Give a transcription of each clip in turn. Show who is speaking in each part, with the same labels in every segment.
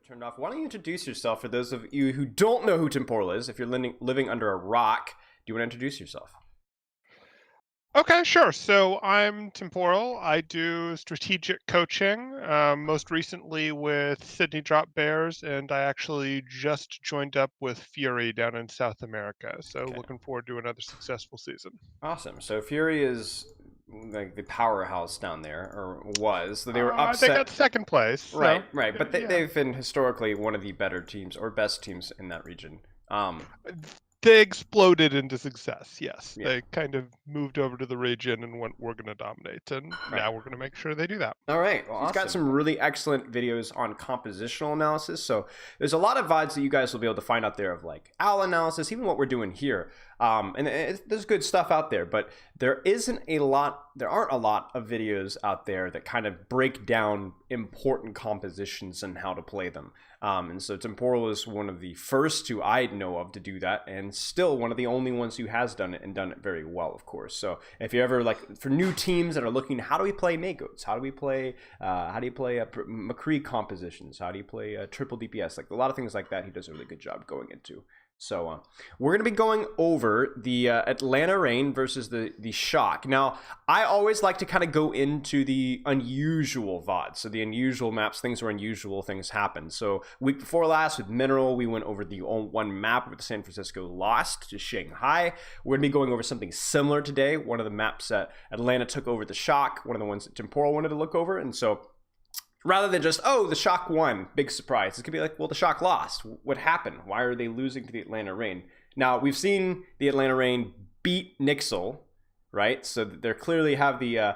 Speaker 1: Turned off. Why don't you introduce yourself for those of you who don't know who Temporal is? If you're living under a rock, do you want to introduce yourself?
Speaker 2: Okay, sure. So I'm Temporal. I do strategic coaching, most recently with Sydney Drop Bears, and I actually just joined up with Fury down in South America. So
Speaker 1: Okay,
Speaker 2: looking forward to another successful season.
Speaker 1: awesome. So Fury is like the powerhouse down there, or was. So they were
Speaker 2: They
Speaker 1: upset.
Speaker 2: got second place.
Speaker 1: Right,
Speaker 2: So
Speaker 1: right. But
Speaker 2: yeah,
Speaker 1: they've been historically one of the better teams or best teams in that region.
Speaker 2: they exploded into success. Yes,
Speaker 1: Yeah,
Speaker 2: they kind of moved over to the region and went, "We're going to dominate," and
Speaker 1: right.
Speaker 2: now we're going to make sure they do that.
Speaker 1: All right. Well, he's got
Speaker 2: Awesome.
Speaker 1: some really excellent videos on compositional analysis. So there's a lot of VODs that you guys will be able to find out there of like owl analysis, even what we're doing here. There's good stuff out there, but there aren't a lot of videos out there that kind of break down important compositions and how to play them. And so Temporal is one of the first two I know of to do that, and still one of the only ones who has done it and done it very well, of course. So if you ever like for new teams that are looking, how do we play Magos? How do we play? How do you play McCree compositions? How do you play triple DPS? Like a lot of things like that, he does a really good job going into. So we're going to be going over the Atlanta Reign versus the Shock. Now, I always like to kind of go into the unusual VODs. So the unusual maps, things where unusual things happen. So week before last with Mineral, we went over the one map where the San Francisco lost to Shanghai. We're going to be going over something similar today. One of the maps that Atlanta took over the Shock, one of the ones that Temporal wanted to look over. And so rather than just, oh, the Shock won, big surprise, it's going to be like, well, the Shock lost. What happened? Why are they losing to the Atlanta Reign? Now, we've seen the Atlanta Reign beat Nixel, right? So they clearly have the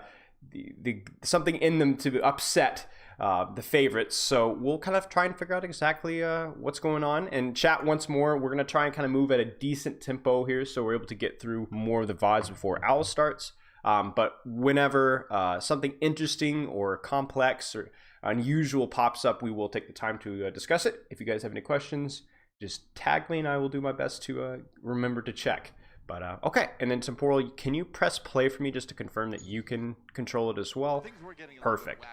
Speaker 1: something in them to upset the favorites. So we'll kind of try and figure out exactly what's going on. And chat once more, we're going to try and kind of move at a decent tempo here so we're able to get through more of the VODs before Owl starts. But whenever something interesting or complex or unusual pops up, we will take the time to discuss it. If you guys have any questions, just tag me and I will do my best to remember to check. But okay, and then Temporal, can you press play for me just to confirm that you can control it as well? Perfect.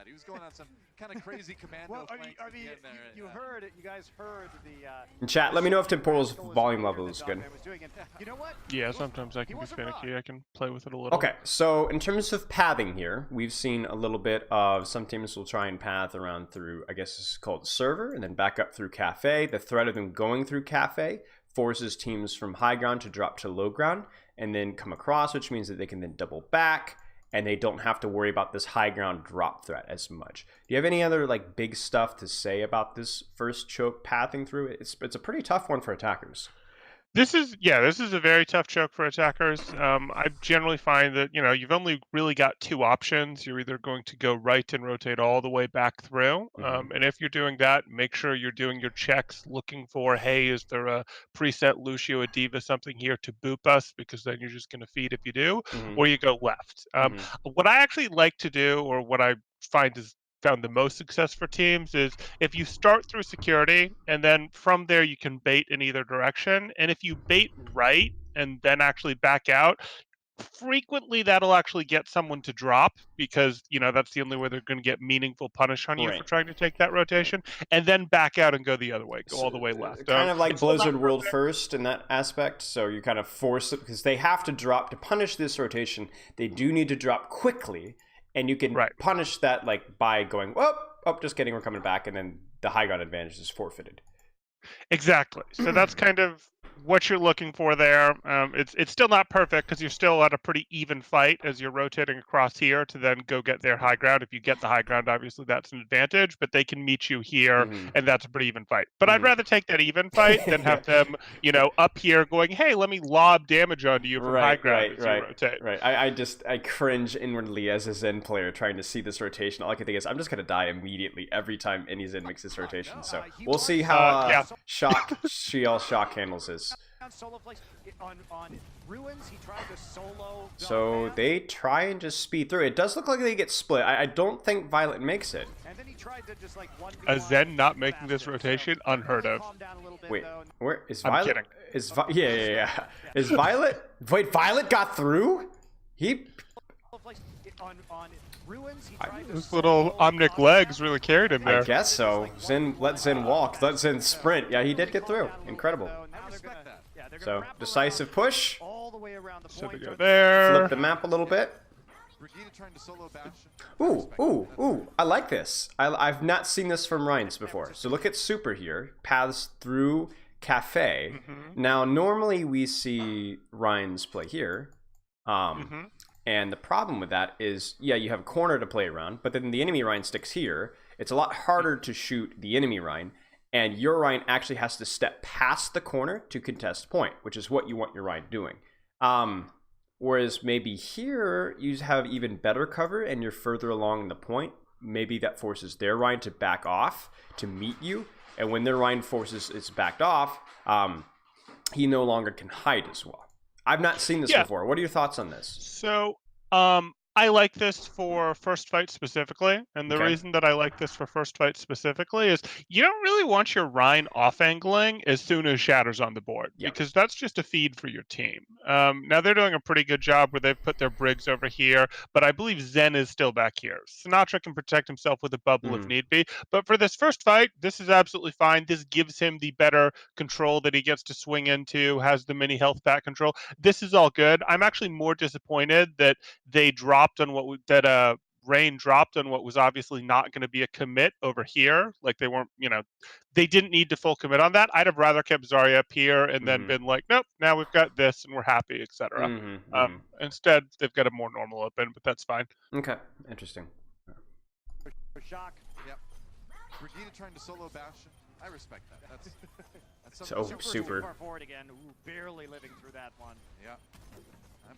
Speaker 3: He was going on some kind of crazy commando.
Speaker 4: Well, you heard it. You guys heard the.
Speaker 1: In chat, let me know if Temporal's volume level is good.
Speaker 4: You know what?
Speaker 2: Yeah, sometimes I can be finicky. I can play with it a little.
Speaker 1: Okay, so in terms of pathing here, we've seen a little bit of some teams will try and path around through, I guess it's called server, and then back up through cafe. The threat of them going through cafe forces teams from high ground to drop to low ground and then come across, which means that they can then double back and they don't have to worry about this high ground drop threat as much. Do you have any other like big stuff to say about this first choke pathing through? It's a pretty tough one for attackers.
Speaker 2: This is a very tough choke for attackers. I generally find that, you've only really got two options. You're either going to go right and rotate all the way back through. And if you're doing that, make sure you're doing your checks looking for, hey, is there a preset Lucio, a Diva, something here to boop us? Because then you're just going to feed if you do, or you go left. What I actually like to do, or what I find is found the most success for teams, is if you start through security and then from there you can bait in either direction, and if you bait right and then actually back out, frequently that'll actually get someone to drop, because that's the only way they're going to get meaningful punish on you for trying to take that rotation, and then back out and go the other way, go all the way left.
Speaker 1: Kind of like Blizzard World First in that aspect. So you kind of force it because they have to drop to punish this rotation. They do need to drop quickly. And you can punish that like by going, just kidding, we're coming back, and then the high ground advantage is forfeited.
Speaker 2: Exactly. So that's kind of what you're looking for there. It's still not perfect because you're still at a pretty even fight as you're rotating across here to then go get their high ground. If you get the high ground, obviously that's an advantage, but they can meet you here, and that's a pretty even fight. But I'd rather take that even fight than have them, up here going, hey, let me lob damage onto you from high ground as you rotate.
Speaker 1: Right. I cringe inwardly as a Zen player trying to see this rotation. All I can think is I'm just going to die immediately every time any Zen makes this rotation. So we'll see how Shock handles this. So they try and just speed through. It does look like they get split. I don't think Violet makes it.
Speaker 2: A Zen not making this rotation, unheard of.
Speaker 1: Wait, where is
Speaker 2: I'm
Speaker 1: Violet?
Speaker 2: kidding.
Speaker 1: Yeah. Is Violet? Wait, Violet got through?
Speaker 2: Those little omnic legs really carried him there.
Speaker 1: I guess so. Let Zen walk. Let Zen sprint. Yeah, he did get through. Incredible. So, decisive push.
Speaker 2: So they go there.
Speaker 1: Flip the map a little bit. Ooh. I like this. I've not seen this from Rein's before. So look at Super here. Paths through Cafe. Now, normally we see Rein's play here. And the problem with that is, yeah, you have a corner to play around, but then the enemy Rein sticks here. It's a lot harder to shoot the enemy Rein, and your Rein actually has to step past the corner to contest point, which is what you want your Rein doing. Whereas maybe here, you have even better cover, and you're further along the point. Maybe that forces their Rein to back off to meet you, and when their Rein forces is backed off, he no longer can hide as well. I've not seen this before. What are your thoughts on this?
Speaker 2: So, I like this for first fight specifically, and the reason that I like this for first fight specifically is you don't really want your Rein off-angling as soon as Shatter's on the board, because that's just a feed for your team. Now, they're doing a pretty good job where they've put their Briggs over here, but I believe Zen is still back here. Sinatra can protect himself with a bubble if need be, but for this first fight, this is absolutely fine. This gives him the better control that he gets to swing into, has the mini health pack control. This is all good. I'm actually more disappointed that they dropped on Rein dropped on what was obviously not going to be a commit over here. Like they weren't, they didn't need to full commit on that. I'd have rather kept Zarya up here and then been like, nope, now we've got this and we're happy, etc. Instead, they've got a more normal open, but that's fine.
Speaker 1: Okay, interesting.
Speaker 3: Shock. Yep. Brigitte trying to solo Bastion. I respect that. That's
Speaker 1: so super.
Speaker 4: Far forward again. Ooh, barely living through that one.
Speaker 3: Yeah.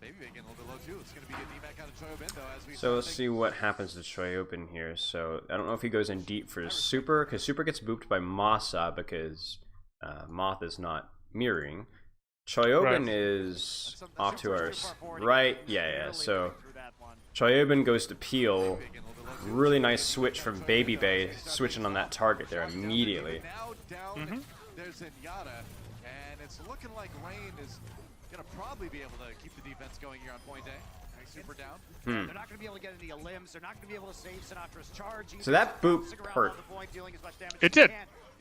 Speaker 3: Maybe getting a little bit low too. It's going to be a D-Mac out of Choyobin though. As we
Speaker 1: so let's see what happens to Choyobin here. So I don't know if he goes in deep for Super, because Super gets booped by Masa because Moth is not mirroring. Choyobin is off to our right. Yeah. So Choyobin goes to Peel. Really nice switch from Baby Bay, switching on that target there immediately.
Speaker 3: There's Zenyatta, and it's looking like Rein is gonna probably be able to keep the defense going here on point A. Super down.
Speaker 4: They're not gonna be able to get any limbs. They're not gonna be able to save Sinatra's charge.
Speaker 1: So that boop hurt.
Speaker 2: It did.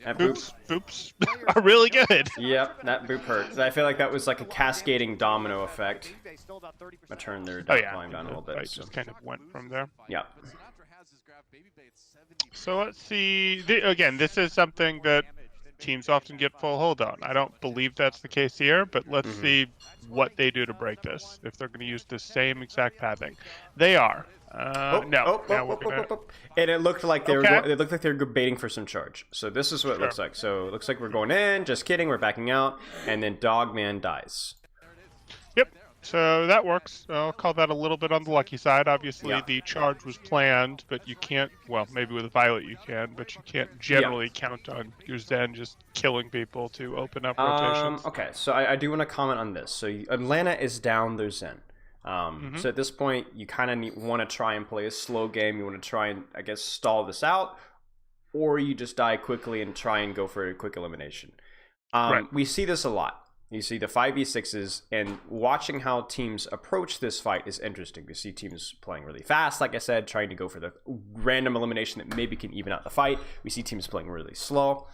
Speaker 1: That
Speaker 2: boops are really good.
Speaker 1: Yep, that boop hurt. I feel like that was like a cascading domino effect. I turned their volume down a little bit.
Speaker 2: I just kind of went from there.
Speaker 1: Yeah.
Speaker 2: So let's see. Again, this is something that teams often get full hold on. I don't believe that's the case here, but let's see what they do to break this. If they're going to use the same exact pathing, they are. And
Speaker 1: it looked like they were. It looked like they were baiting for some charge. So this is what it looks like. So it looks like we're going in. Just kidding. We're backing out, and then Dogman dies.
Speaker 2: Yep. So that works. I'll call that a little bit on the lucky side. Obviously, the charge was planned, but you can't, well, maybe with Violet you can, but you can't generally count on your Zen just killing people to open up rotations.
Speaker 1: Okay, so I do want to comment on this. So Atlanta is down their Zen. So at this point, you kind of want to try and play a slow game. You want to try and, I guess, stall this out, or you just die quickly and try and go for a quick elimination. We see this a lot. You see the 5v6s, and watching how teams approach this fight is interesting. We see teams playing really fast, like I said, trying to go for the random elimination that maybe can even out the fight. We see teams playing really slow.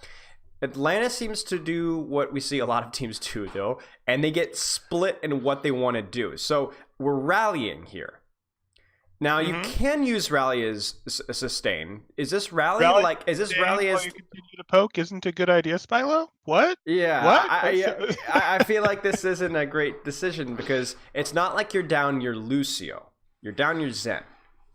Speaker 1: Atlanta seems to do what we see a lot of teams do, though, and they get split in what they want to do. So we're rallying here. Now, you can use rally as a sustain. Is this rally like, is this rally as...
Speaker 2: You continue to poke isn't a good idea, Spilo? What?
Speaker 1: Yeah.
Speaker 2: What?
Speaker 1: I feel like this isn't a great decision because it's not like you're down your Lucio. You're down your Zen.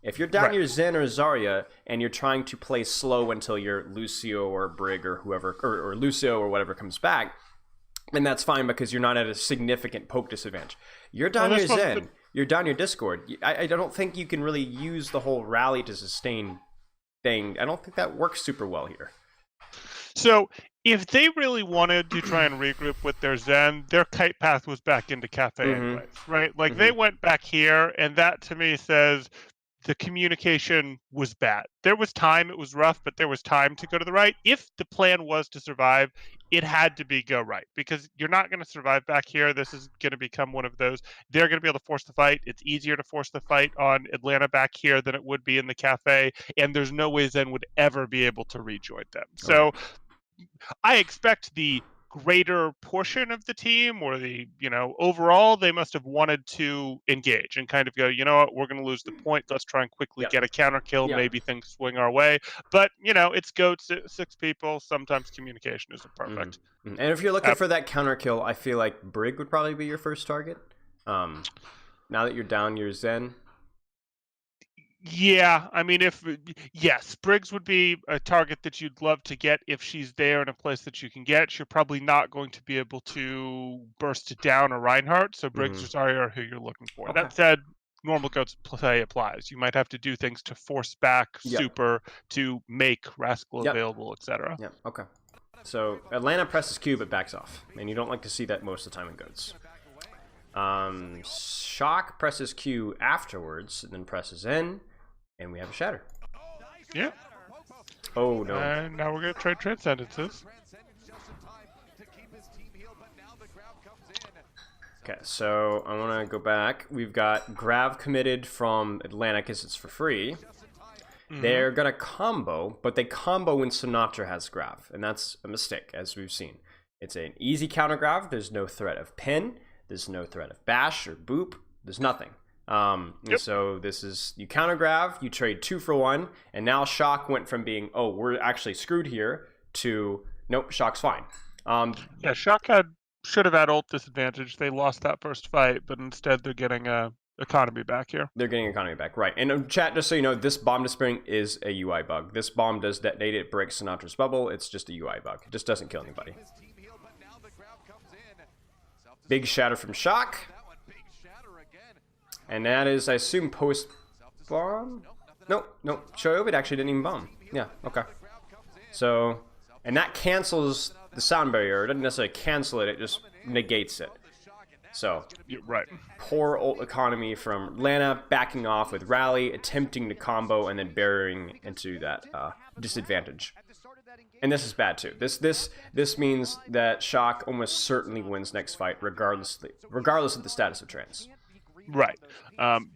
Speaker 1: If you're down your Zen or Zarya and you're trying to play slow until your Lucio or Brig or whoever, or Lucio or whatever comes back, then that's fine because you're not at a significant poke disadvantage. You're down your Zen. You're down your Discord. I don't think you can really use the whole rally to sustain thing. I don't think that works super well here.
Speaker 2: So if they really wanted to try and regroup with their Zen, their kite path was back into Cafe anyways, right? Like they went back here, and that to me says the communication was bad. There was time, it was rough, but there was time to go to the right. If the plan was to survive, it had to be go right, because you're not going to survive back here. This is going to become one of those. They're going to be able to force the fight. It's easier to force the fight on Atlanta back here than it would be in the cafe, and there's no way Zen would ever be able to rejoin them. So I expect the greater portion of the team, or the, overall, they must have wanted to engage and kind of go, you know what, we're going to lose the point. Let's try and quickly get a counter kill. Maybe things swing our way. But, it's goats, 6 people. Sometimes communication isn't perfect.
Speaker 1: And if you're looking for that counter kill, I feel like Brig would probably be your first target. Now that you're down your Zen.
Speaker 2: Yeah, I mean, yes, Briggs would be a target that you'd love to get if she's there in a place that you can get. You're probably not going to be able to burst down a Reinhardt, so Briggs or Zarya are who you're looking for.
Speaker 1: Okay.
Speaker 2: That said, normal goats play applies. You might have to do things to force back Super to make Rascal available, etc.
Speaker 1: Yeah, okay. So Atlanta presses Q but backs off, and you don't like to see that most of the time in goats. Shock presses Q afterwards, and then presses in. And we have a Shatter.
Speaker 2: Yeah.
Speaker 1: Oh, no.
Speaker 2: And now we're going to trade transcendences.
Speaker 1: Okay, so I want to go back. We've got Grav committed from Atlanta because it's for free. They're going to combo, but they combo when Sinatra has Grav. And that's a mistake, as we've seen. It's an easy counter Grav. There's no threat of pin. There's no threat of bash or boop. There's nothing. And so this is, you counter Grav, you trade 2 for 1, and now Shock went from being, oh, we're actually screwed here, to, nope, Shock's fine.
Speaker 2: Yeah, Shock should have had ult disadvantage. They lost that first fight, but instead they're getting economy back here.
Speaker 1: They're getting economy back, right. And chat, just so you know, this bomb disappearing is a UI bug. This bomb does detonate, it breaks Sinatra's bubble. It's just a UI bug. It just doesn't kill anybody. Big Shatter from Shock. And that is, I assume, post-bomb? Nope. Choyobit actually didn't even bomb. Yeah, okay. So, and that cancels the sound barrier. It doesn't necessarily cancel it, it just negates it. So,
Speaker 2: right.
Speaker 1: Poor ult economy from Atlanta, backing off with Rally, attempting to combo, and then burying into that disadvantage. And this is bad too. This means that Shock almost certainly wins next fight, regardless of the status of trans.
Speaker 2: Right.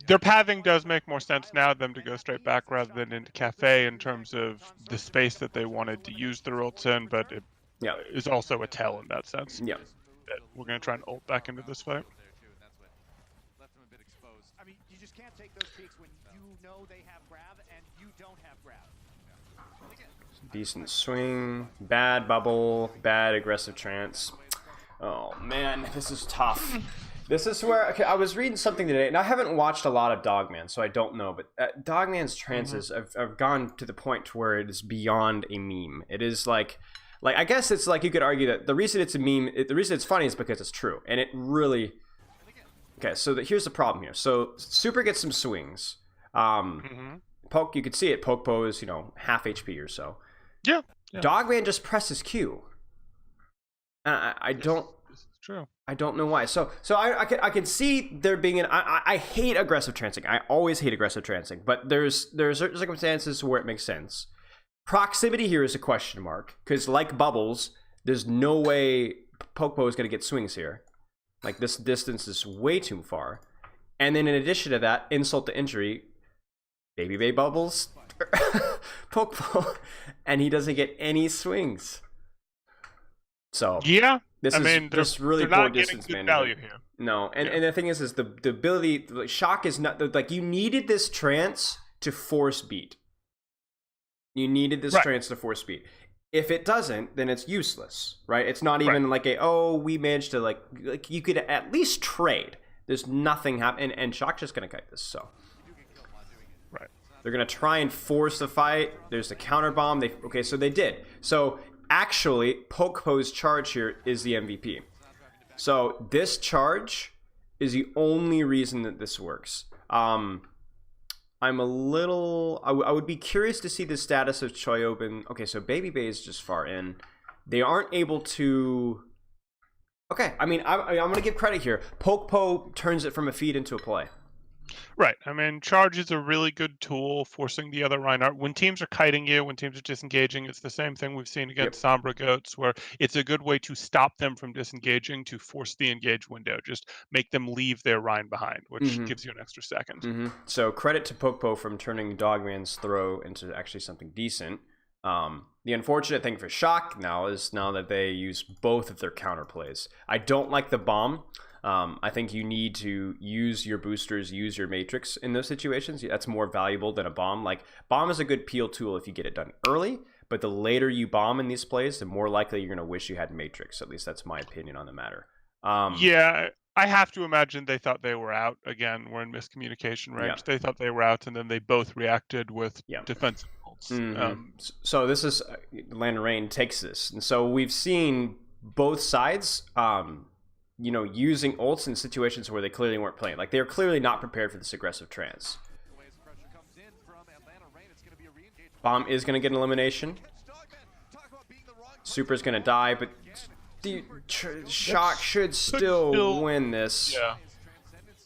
Speaker 2: Their pathing does make more sense now, them to go straight back rather than into cafe in terms of the space that they wanted to use their ults in, but it is also a tell in that sense.
Speaker 1: Yeah.
Speaker 2: That we're going to try and ult back into this fight.
Speaker 4: I mean, you just can't take those peaks when you know they have grav and you don't have grav.
Speaker 1: Decent swing, bad bubble, bad aggressive trance. Oh man, this is tough. This is where, okay, I was reading something today, and I haven't watched a lot of Dogman, so I don't know, but Dogman's trances have gone to the point to where it is beyond a meme. It is like I guess it's like you could argue that the reason it's a meme, the reason it's funny is because it's true, and it really... Okay, so here's the problem here. So Super gets some swings. Poke, you could see it, Poke pose, half HP or so.
Speaker 2: Yeah.
Speaker 1: Dogman just presses Q. I don't...
Speaker 2: This is true.
Speaker 1: I don't know why. So I can see there being I hate aggressive trancing. I always hate aggressive trancing, but there's certain circumstances where it makes sense. Proximity here is a question mark, because like bubbles, there's no way Pokepo is going to get swings here. Like, this distance is way too far. And then in addition to that, insult to injury, Baby Bay bubbles Pokepo, and he doesn't get any swings. So
Speaker 2: yeah.
Speaker 1: This is just really poor distance management.
Speaker 2: Value here.
Speaker 1: No, and the thing is the ability, like, Shock is not, like, you needed this trance to force beat. You needed this trance to force beat. If it doesn't, then it's useless, right? It's not even like we managed to, like you could at least trade. There's nothing happening, and Shock's just gonna kite this, so.
Speaker 2: Right.
Speaker 1: They're gonna try and force the fight. There's the counter bomb. Okay, so they did. So actually, Pokepo's charge here is the MVP. So this charge is the only reason that this works. I'm a little... I would be curious to see the status of Choyobin. Okay, so Baby Bay is just far in. They aren't able to... Okay, I mean, I'm going to give credit here. Pokepo turns it from a feed into a play.
Speaker 2: Right. I mean, charge is a really good tool, forcing the other Reinhardt. When teams are kiting you, when teams are disengaging, it's the same thing we've seen
Speaker 1: Yep.
Speaker 2: against Sombra Goats, where it's a good way to stop them from disengaging, to force the engage window. Just make them leave their Rein behind, which gives you an extra second.
Speaker 1: So credit to Pokpo from turning Dogman's throw into actually something decent. The unfortunate thing for Shock now is now that they use both of their counterplays. I don't like the bomb. I think you need to use your boosters, use your matrix in those situations. That's more valuable than a bomb. Like, bomb is a good peel tool if you get it done early, but the later you bomb in these plays, the more likely you're going to wish you had matrix. At least that's my opinion on the matter.
Speaker 2: Yeah, I have to imagine they thought they were out. Again, we're in miscommunication range.
Speaker 1: Yeah.
Speaker 2: They thought they were out, and then they both reacted with defensive ults.
Speaker 1: So this is Atlanta Reign takes this, and so we've seen both sides, using ults in situations where they clearly weren't playing. Like, they're clearly not prepared for this aggressive trans. Bomb is going to get an elimination. Super's going to die, but Shock should still win this.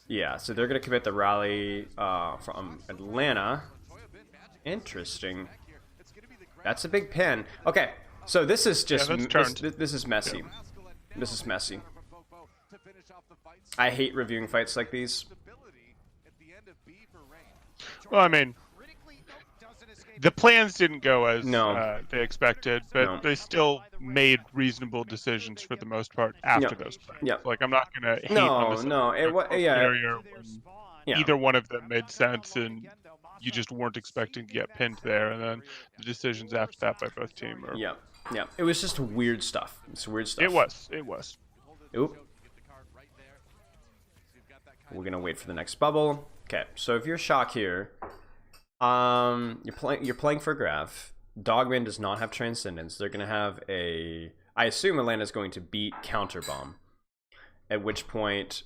Speaker 1: Yeah, so they're going to commit the rally from Atlanta. Interesting. That's a big pin. Okay, so this is just this is messy. This is messy. I hate reviewing fights like these.
Speaker 2: Well, I mean, the plans didn't go as they expected, but they still made reasonable decisions for the most part after those plans. Like, I'm not going to hate on this scenario when either one of them made sense and you just weren't expecting to get pinned there, and then the decisions after that by both teams.
Speaker 1: It was just weird stuff. It's weird stuff.
Speaker 2: It was.
Speaker 1: Oop. We're gonna wait for the next bubble. Okay, so if you're Shock here, you're playing for grav. Dogman does not have transcendence. They're gonna have a. I assume Atlanta's going to beat counter bomb. At which point,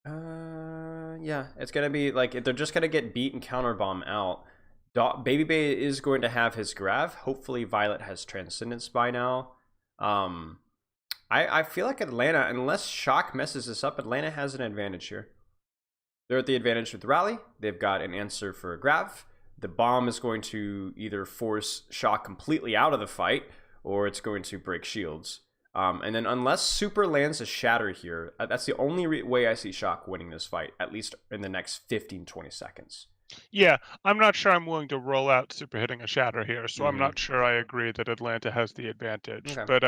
Speaker 1: it's gonna be like they're just gonna get beat and counter bomb out. Baby Bay is going to have his grav. Hopefully, Violet has transcendence by now. I feel like Atlanta, unless Shock messes this up, Atlanta has an advantage here. They're at the advantage with Rally. They've got an answer for a grav. The bomb is going to either force Shock completely out of the fight, or it's going to break shields. And then unless Super lands a Shatter here, that's the only way I see Shock winning this fight, at least in the next 15-20 seconds.
Speaker 2: Yeah, I'm not sure I'm willing to roll out Super hitting a Shatter here, so I'm not sure I agree that Atlanta has the advantage. Okay. But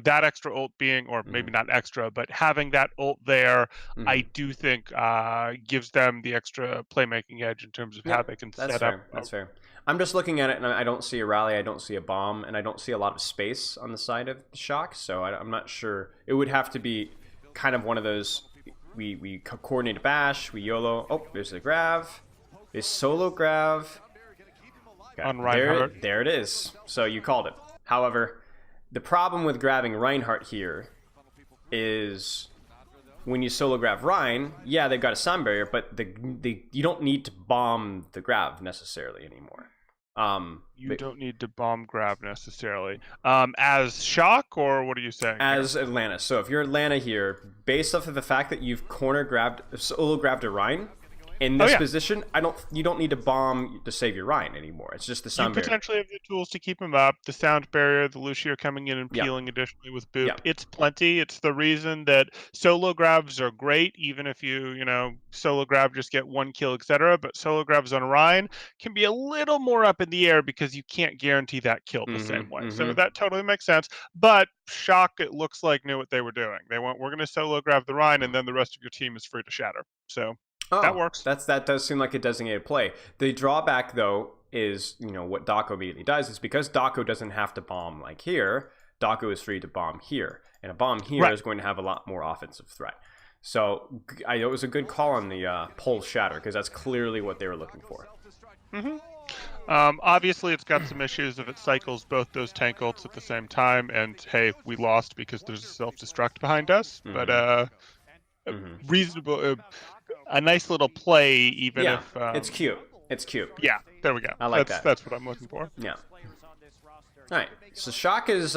Speaker 2: that extra ult being, or maybe not extra, but having that ult there, I do think gives them the extra playmaking edge in terms of how they can set up.
Speaker 1: That's fair. I'm just looking at it, and I don't see a rally, I don't see a bomb, and I don't see a lot of space on the side of the Shock, so I'm not sure. It would have to be kind of one of those, we coordinate a bash, we YOLO. Oh, there's the grav. There's solo grav.
Speaker 2: On Reinhardt.
Speaker 1: There it is. So you called it. However, the problem with grabbing Reinhardt here is when you solo grav Rein, they've got a sound barrier, but you don't need to bomb the grav necessarily anymore.
Speaker 2: You don't need to bomb grav necessarily. As Shock, or what are you saying?
Speaker 1: As Atlanta. So if you're Atlanta here, based off of the fact that you've solo grabbed a Rein, in this position, you don't need to bomb to save your Rein anymore. It's just the sound barrier.
Speaker 2: You potentially have the tools to keep him up. The sound barrier, the Lucio coming in and peeling additionally with Boop. It's plenty. It's the reason that solo grabs are great, even if you solo grab just get one kill, etc. But solo grabs on Rein can be a little more up in the air because you can't guarantee that kill the same way. So that totally makes sense. But Shock, it looks like, knew what they were doing. They went, we're going to solo grab the Rein, and then the rest of your team is free to shatter. So that works.
Speaker 1: That does seem like a designated play. The drawback, though, is what Dako immediately does is because Dako doesn't have to bomb like here. Dako is free to bomb here, and a bomb here is going to have a lot more offensive threat. So it was a good call on the pull Shatter because that's clearly what they were looking for.
Speaker 2: Obviously, it's got some issues if it cycles both those tank ults at the same time, and hey, we lost because there's a self-destruct behind us. But reasonable. A nice little play, even if
Speaker 1: it's cute. It's cute.
Speaker 2: Yeah, there we go.
Speaker 1: I like that.
Speaker 2: That's what I'm looking for.
Speaker 1: Yeah. All right. So Shock is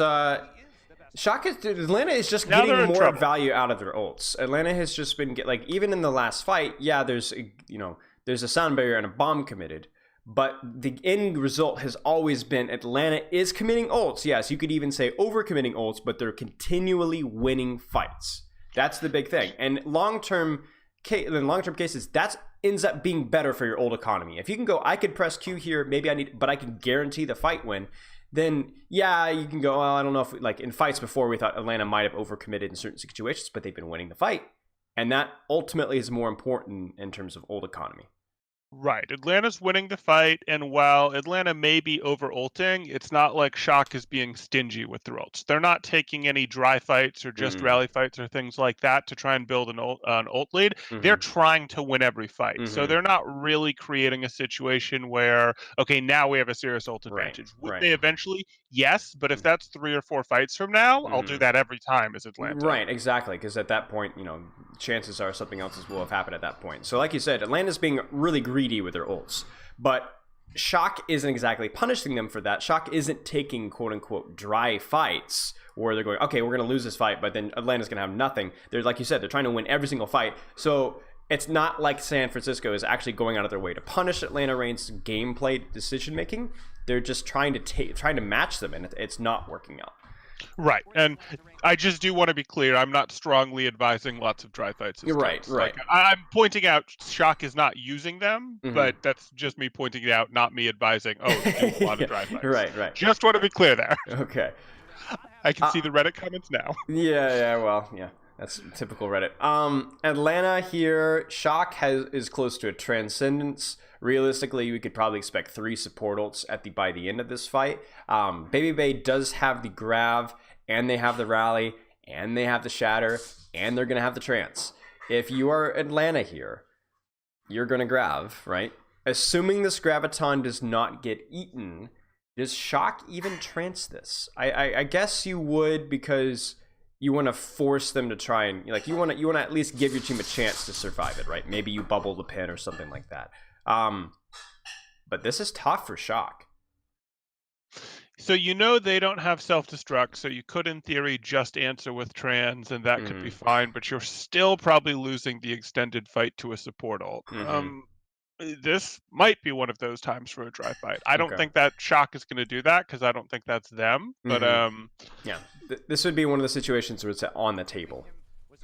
Speaker 1: Atlanta is just
Speaker 2: Now they're
Speaker 1: getting
Speaker 2: in
Speaker 1: more
Speaker 2: trouble.
Speaker 1: value out of their ults. Atlanta has just been like, even in the last fight, yeah, there's a sound barrier and a bomb committed, but the end result has always been Atlanta is committing ults. Yes, you could even say overcommitting ults, but they're continually winning fights. That's the big thing. And in long-term cases, that ends up being better for your ult economy. If you can go, I could press Q here, but I can guarantee the fight win. Then yeah, you can go, well, I don't know if like in fights before we thought Atlanta might have overcommitted in certain situations, but they've been winning the fight. And that ultimately is more important in terms of ult economy.
Speaker 2: Right. Atlanta's winning the fight, and while Atlanta may be over-ulting, it's not like Shock is being stingy with their ults. They're not taking any dry fights or just rally fights or things like that to try and build an ult lead. They're trying to win every fight. So they're not really creating a situation where, okay, now we have a serious ult advantage. Would they eventually? Yes, but if that's 3 or 4 fights from now, I'll do that every time as Atlanta.
Speaker 1: Right, exactly, because at that point, chances are something else will have happened at that point. So like you said, Atlanta's being really greedy with their ults, but Shock isn't exactly punishing them for that. Shock isn't taking quote-unquote dry fights where they're going, okay, we're going to lose this fight, but then Atlanta's going to have nothing. They're, like you said, they're trying to win every single fight. So it's not like San Francisco is actually going out of their way to punish Atlanta Reign's gameplay decision-making. They're just trying to match them, and it's not working out.
Speaker 2: Right, and I just do want to be clear, I'm not strongly advising lots of dry fights.
Speaker 1: Right.
Speaker 2: Like, I'm pointing out Shock is not using them, but that's just me pointing it out, not me advising, do a lot of dry fights.
Speaker 1: Right.
Speaker 2: Just want to be clear there.
Speaker 1: Okay.
Speaker 2: I can see the Reddit comments now.
Speaker 1: Yeah, that's typical Reddit. Atlanta here, Shock is close to a transcendence. Realistically, we could probably expect 3 support ults by the end of this fight. Baby Bay does have the grav, and they have the rally, and they have the shatter, and they're gonna have the trance. If you are Atlanta here, you're gonna grav, right? Assuming this graviton does not get eaten, does Shock even trance this? I guess you would, because you want to force them to try and you want to at least give your team a chance to survive it, right? Maybe you bubble the pin or something like that. But this is tough for Shock.
Speaker 2: So they don't have self-destruct, so you could in theory just answer with trans, and that could be fine, but you're still probably losing the extended fight to a support ult. This might be one of those times for a dry fight. I don't think that Shock is going to do that, because I don't think that's them. But
Speaker 1: yeah, this would be one of the situations where it's on the table.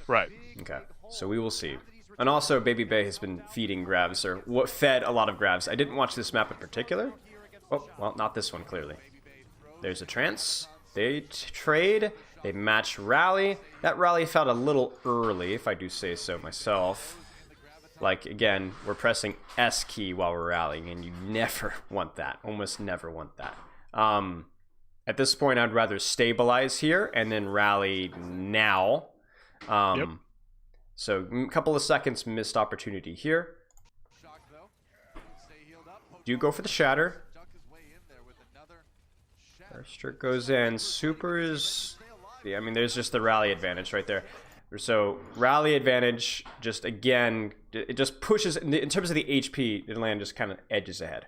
Speaker 2: Right.
Speaker 1: Okay, so we will see. And also, Baby Bay has been feeding grabs, or fed a lot of grabs. I didn't watch this map in particular. Oh, well, not this one, clearly. There's a trance. They trade. They match rally. That rally felt a little early, if I do say so myself. Like, again, we're pressing S key while we're rallying, and you never want that. Almost never want that. At this point, I'd rather stabilize here and then rally now. So, a couple of seconds missed opportunity here. Do you go for the shatter? First goes in. Super is... Yeah, I mean, there's just the rally advantage right there. So, rally advantage, just again, it just pushes... In terms of the HP, Atlanta just kind of edges ahead.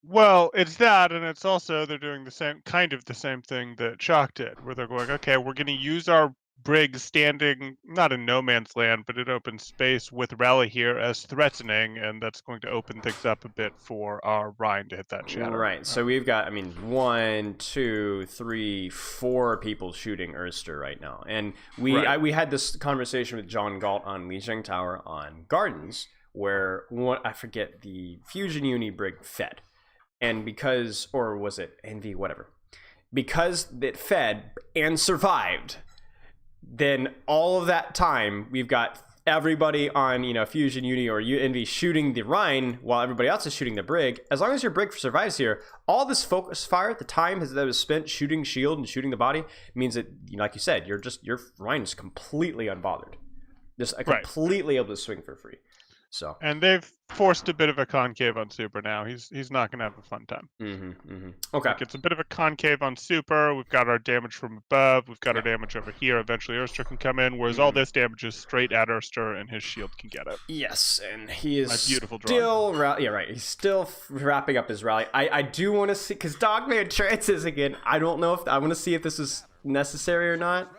Speaker 2: Well, it's that, and it's also they're doing the same thing that Shock did, where they're going, okay, we're going to use our Brig standing not in no man's land, but in open space with rally here as threatening, and that's going to open things up a bit for our Rein to hit that shatter.
Speaker 1: Right. So we've got, 1, 2, 3, 4 people shooting Erster right now, and we had this conversation with John Galt on Lijiang Tower on Gardens, where I forget the Fusion Uni Brig fed. And because, or was it Envy, whatever, because it fed and survived, then all of that time we've got everybody on Fusion Uni or Envy shooting the Rein while everybody else is shooting the Brig. As long as your Brig survives here, all this focus fire, the time that was spent shooting shield and shooting the body, means that, like you said, your Rein is completely unbothered, just completely able to swing for free. So.
Speaker 2: And they've forced a bit of a concave on Super now. He's not gonna have a fun time.
Speaker 1: Okay.
Speaker 2: Like, it's a bit of a concave on Super. We've got our damage from above. We've got our damage over here. Eventually, Urster can come in. Whereas all this damage is straight at Urster, and his shield can get it.
Speaker 1: Yes, and he is
Speaker 2: My beautiful
Speaker 1: still yeah, right. He's still wrapping up his rally. I do want to see, because Dogman trances again. I don't know if I want to see if this is necessary or not.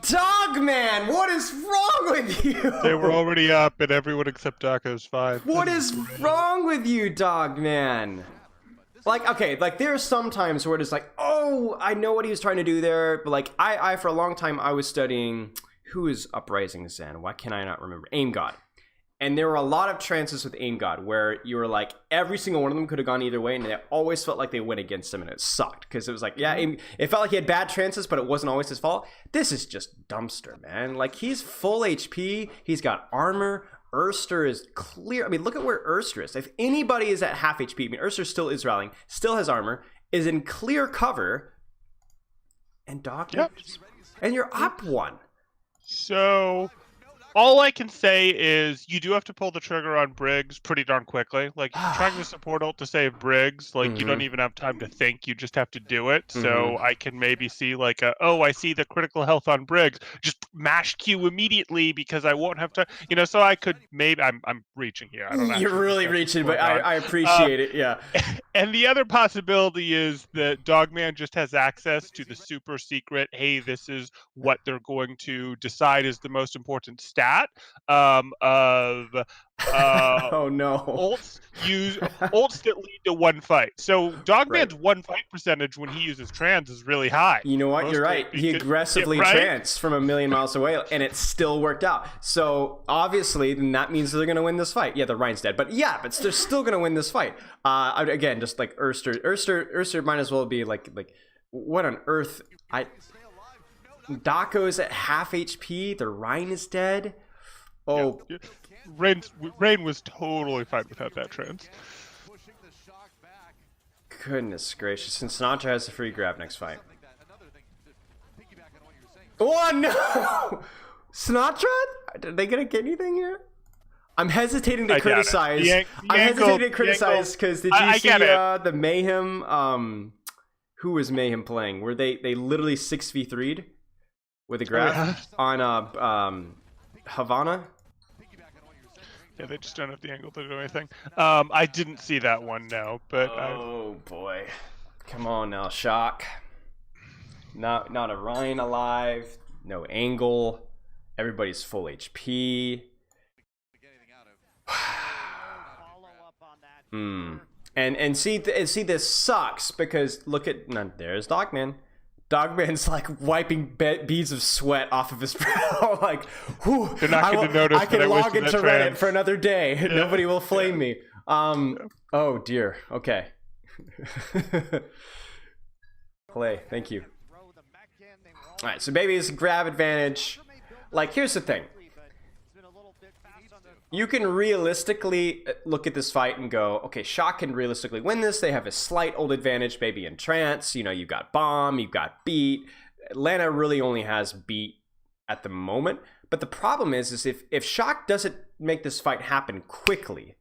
Speaker 1: Dogman, what is wrong with you?
Speaker 2: They were already up, and everyone except Dako's fine.
Speaker 1: What is wrong with you, Dogman? Like, okay, like there's some times where it's like, oh, I know what he was trying to do there, but like I for a long time I was studying who is Uprising Zen. Why can I not remember? Aim God. And there were a lot of trances with Aim God where you were like, every single one of them could have gone either way, and it always felt like they went against him, and it sucked because it was like, yeah, it felt like he had bad trances, but it wasn't always his fault. This is just dumpster, man. Like, he's full HP, he's got armor. Urster is clear. I mean, look at where Urster is. If anybody is at half HP, I mean, Urster still is rallying, still has armor, is in clear cover, and Dogman, and you're up one.
Speaker 2: So, all I can say is you do have to pull the trigger on Briggs pretty darn quickly. Like, trying to support ult to save Briggs, like, you don't even have time to think. You just have to do it. So I can maybe see, like, oh, I see the critical health on Briggs. Just mash Q immediately because I won't have time. You know, so I could maybe... I'm reaching here. I don't
Speaker 1: You're really reaching, but I appreciate it, yeah.
Speaker 2: And the other possibility is that Dogman just has access to the super secret, hey, this is what they're going to decide is the most important stat of
Speaker 1: oh no,
Speaker 2: ults that lead to one fight. So Dogman's one fight percentage when he uses trans is really high.
Speaker 1: You know what? You're right. He aggressively trans from a million miles away, and it still worked out. So obviously, then that means they're going to win this fight. Yeah, the Rein's dead, but yeah, but they're still going to win this fight. Again, just like Urster might as well be like what on earth? Dako's at half HP. The Rein is dead. Oh,
Speaker 2: yeah. Rein was totally fine without that trans.
Speaker 1: Goodness gracious! And Sinatra has a free grab next fight. Oh no! Sinatra? Are they gonna get anything here? I'm hesitating to criticize. I'm hesitating to criticize because did you see the Mayhem? Who was Mayhem playing? Were they literally 6v3'd with a graph on Havana?
Speaker 2: Yeah, they just don't have the angle to do anything. I didn't see that one, no, but
Speaker 1: oh boy, come on now, Shock. Not a Rein alive, no angle. Everybody's full HP. And see this sucks because look at there's Dogman. Dogman's like wiping beads of sweat off of his brow. Like, whew,
Speaker 2: they're not going to notice.
Speaker 1: I can log into Reddit for another day. Yeah. Nobody will flame me. Oh dear. Okay. Play. Thank you. All right. So baby's grab advantage. Like, here's the thing. You can realistically look at this fight and go, okay, Shock can realistically win this. They have a slight old advantage, maybe in trance. You know, you've got bomb, you've got beat. Atlanta really only has beat at the moment. But the problem is if Shock doesn't make this fight happen quickly,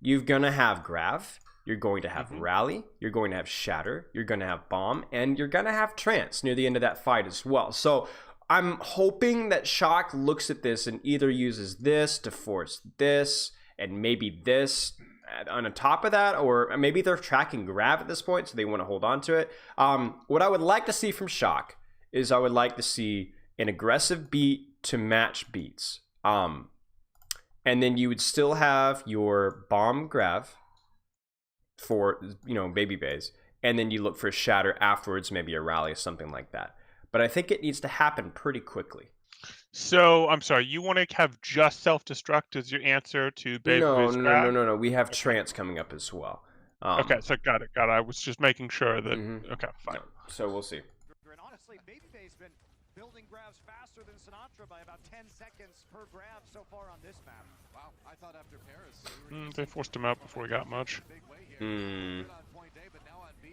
Speaker 1: you're going to have grav, you're going to have rally, you're going to have shatter, you're going to have bomb, and you're going to have trance near the end of that fight as well. So I'm hoping that Shock looks at this and either uses this to force this and maybe this on the top of that, or maybe they're tracking grav at this point, so they want to hold on to it. What I would like to see from Shock is I would like to see an aggressive beat to match beats. And then you would still have your bomb grav for, you know, baby bays. And then you look for a shatter afterwards, maybe a rally or something like that. But I think it needs to happen pretty quickly.
Speaker 2: So, I'm sorry, you want to have just self-destruct as your answer to Baby
Speaker 1: No. We have trance coming up as well.
Speaker 2: Okay, so got it. I was just making sure that... Okay, fine.
Speaker 1: So we'll see.
Speaker 4: And honestly, Babyface been building grabs faster than Sinatra by about 10 seconds per grab so far on this map.
Speaker 3: Wow, I thought after Paris...
Speaker 2: they forced him out before he got much.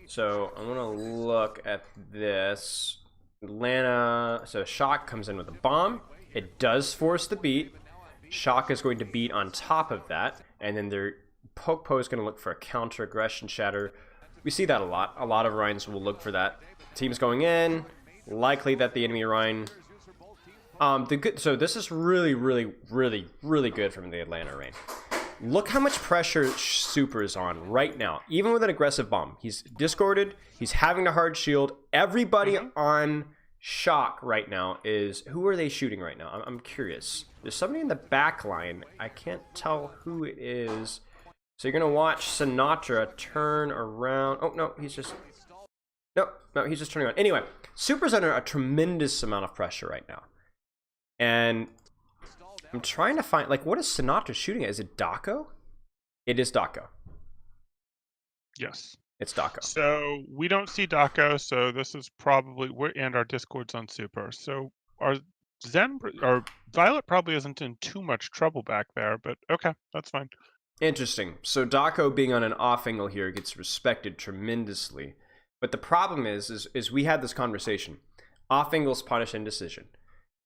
Speaker 1: So, I want to look at this... Atlanta, so Shock comes in with a bomb. It does force the beat. Shock is going to beat on top of that, and then their Poke is going to look for a counter aggression Shatter. We see that a lot. A lot of Reins will look for that. Team's going in. Likely that the enemy Rein. So this is really, really, really, really good from the Atlanta Reign. Look how much pressure Super is on right now. Even with an aggressive bomb. He's discorded. He's having a hard shield. Everybody on Shock right now is... Who are they shooting right now? I'm curious. There's somebody in the back line. I can't tell who it is. So you're going to watch Sinatra turn around. Oh, no, he's just... No, he's just turning around. Anyway, Super's under a tremendous amount of pressure right now. And I'm trying to find... Like, what is Sinatra shooting at? Is it Daco? It is Daco.
Speaker 2: Yes.
Speaker 1: It's Daco.
Speaker 2: So we don't see Daco, so this is probably... And our Discord's on Super. So our Violet probably isn't in too much trouble back there, but okay, that's fine.
Speaker 1: Interesting. So Daco being on an off angle here gets respected tremendously. But the problem is we had this conversation. Off angles punish indecision.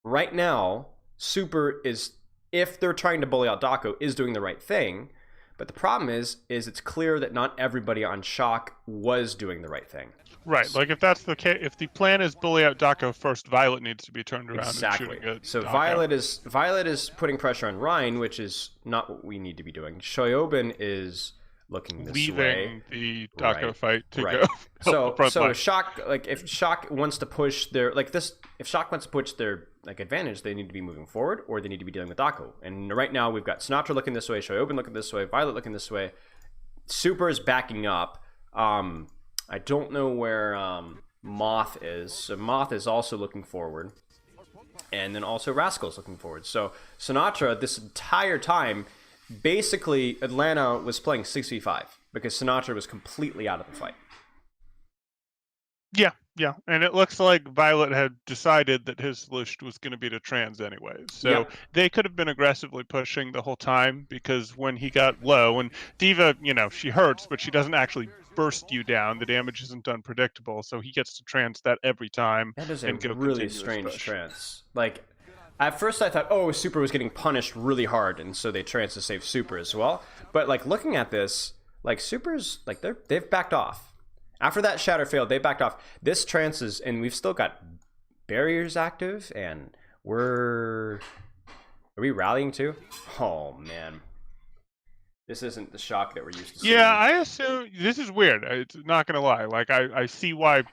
Speaker 1: Right now, Super is, if they're trying to bully out Daco, is doing the right thing. But the problem is it's clear that not everybody on Shock was doing the right thing.
Speaker 2: Right, like if that's the case, if the plan is bully out Daco first, Violet needs to be turned around
Speaker 1: Exactly.
Speaker 2: and shooting at
Speaker 1: So
Speaker 2: Daco.
Speaker 1: Violet is putting pressure on Rein, which is not what we need to be doing. Shoyobin is looking this way.
Speaker 2: Leaving the Daco fight to
Speaker 1: Right.
Speaker 2: go.
Speaker 1: So Shock, like if Shock wants to push their if Shock wants to push their advantage, they need to be moving forward, or they need to be dealing with Daco. And right now we've got Sinatra looking this way, Shoyobin looking this way, Violet looking this way. Super is backing up. I don't know where Moth is. So Moth is also looking forward. And then also Rascal's looking forward. So Sinatra, this entire time, basically Atlanta was playing 6v5 because Sinatra was completely out of the fight.
Speaker 2: Yeah. And it looks like Violet had decided that his solution was going to be to trans anyway. So they could have been aggressively pushing the whole time, because when he got low, and D.Va, she hurts, but she doesn't actually burst you down. The damage isn't unpredictable, so he gets to trans that every time.
Speaker 1: That is a really strange trance. Like, at first I thought, oh, Super was getting punished really hard, and so they trans to save Super as well. But looking at this, Super's they've backed off. After that Shatter failed, they backed off. This trance is, and we've still got barriers active, and are we rallying too? Oh man. This isn't the Shock that we're used to seeing.
Speaker 2: Yeah, I assume this is weird. It's not gonna lie. I see why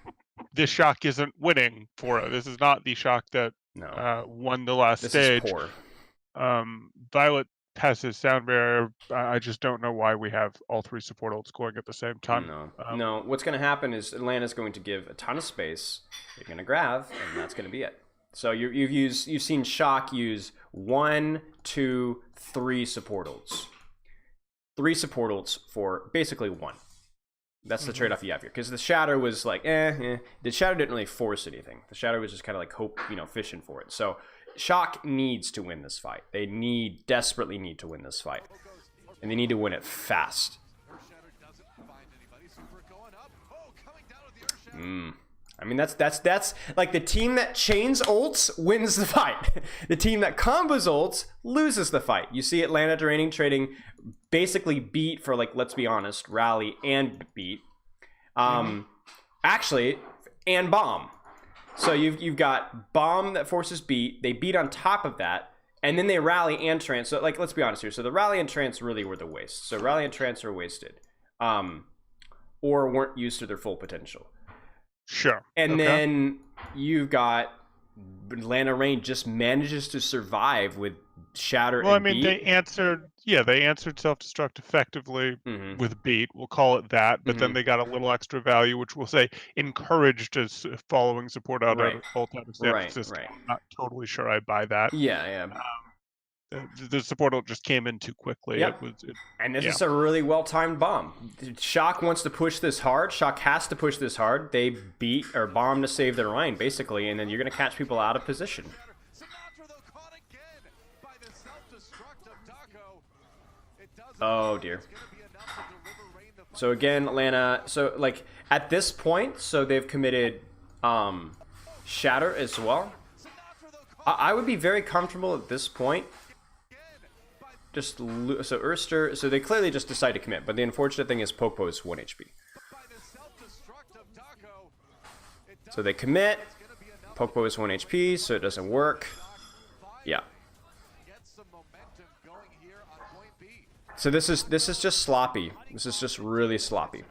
Speaker 2: this Shock isn't winning for it. This is not the Shock that won the last stage.
Speaker 1: This is poor.
Speaker 2: Violet has his sound barrier. I just don't know why we have all three support ults scoring at the same time.
Speaker 1: No. What's going to happen is Atlanta's going to give a ton of space. You're going to grav, and that's going to be it. So you've seen Shock use 1, 2, 3 support ults. 3 support ults for basically 1. That's the trade-off you have here. Because the Shatter was The Shatter didn't really force anything. The Shatter was just kind of fishing for it. So Shock needs to win this fight. They desperately need to win this fight. And they need to win it fast. I mean, that's like the team that chains ults wins the fight. The team that combos ults loses the fight. You see Atlanta trading basically beat for, let's be honest, rally and beat. Actually, and bomb. So you've got bomb that forces beat. They beat on top of that, and then they rally and trance. So let's be honest here. So the rally and trance really were the waste. So rally and trance are wasted, or weren't used to their full potential.
Speaker 2: Sure.
Speaker 1: And then you've got Atlanta Reign just manages to survive with Shatter and beat.
Speaker 2: They answered self-destruct effectively with beat. We'll call it that. But then they got a little extra value, which we'll say encouraged as following support out of ult out of San Francisco. I'm not totally sure I buy that.
Speaker 1: Yeah.
Speaker 2: The support ult just came in too quickly.
Speaker 1: Yep. And this is a really well-timed bomb. Shock wants to push this hard. Shock has to push this hard. They beat or bomb to save their Rein, basically, and then you're going to catch people out of position. Oh, dear. So, again, Atlanta... So, at this point, so they've committed Shatter as well. I would be very comfortable at this point just so Erster. So they clearly just decide to commit. But the unfortunate thing is Popo is 1 HP.
Speaker 3: By the self-destruct of Daco, it does
Speaker 1: So they commit.
Speaker 3: it's gonna be enough
Speaker 1: Popo is 1 HP, so it doesn't work. Yeah.
Speaker 3: get some momentum going here on point B.
Speaker 1: So this is just sloppy. This is just really sloppy.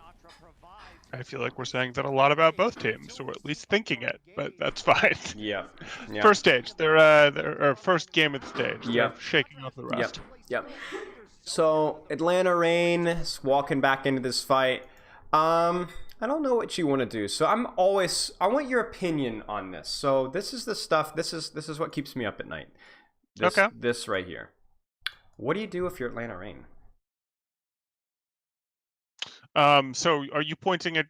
Speaker 2: I feel like we're saying that a lot about both teams, or at least thinking it, but that's fine.
Speaker 1: Yeah. Yeah.
Speaker 2: First stage, they're or first game of the stage.
Speaker 1: Yeah.
Speaker 2: They're shaking off the rest.
Speaker 1: Yep. So Atlanta Reign is walking back into this fight. I don't know what you want to do. So I want your opinion on this. So this is the stuff. This is what keeps me up at night.
Speaker 2: Okay.
Speaker 1: This right here. What do you do if you're Atlanta Reign?
Speaker 2: So are you pointing at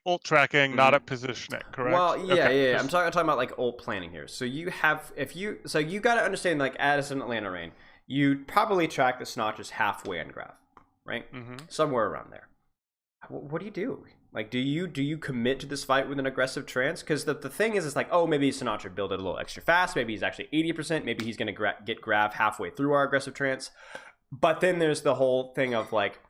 Speaker 2: ult tracking, not at positioning, correct?
Speaker 1: Well, yeah,
Speaker 2: Okay.
Speaker 1: yeah. I'm talking about like ult planning here. So you got to understand, like, as an Atlanta Reign, you probably track the Sinatra's halfway on grav, right? Somewhere around there. What do you do? Like, do you commit to this fight with an aggressive trance? Because the thing is, it's like, oh, maybe Sinatra built it a little extra fast. Maybe he's actually 80%. Maybe he's going to get grav halfway through our aggressive trance. But then there's the whole thing of, like,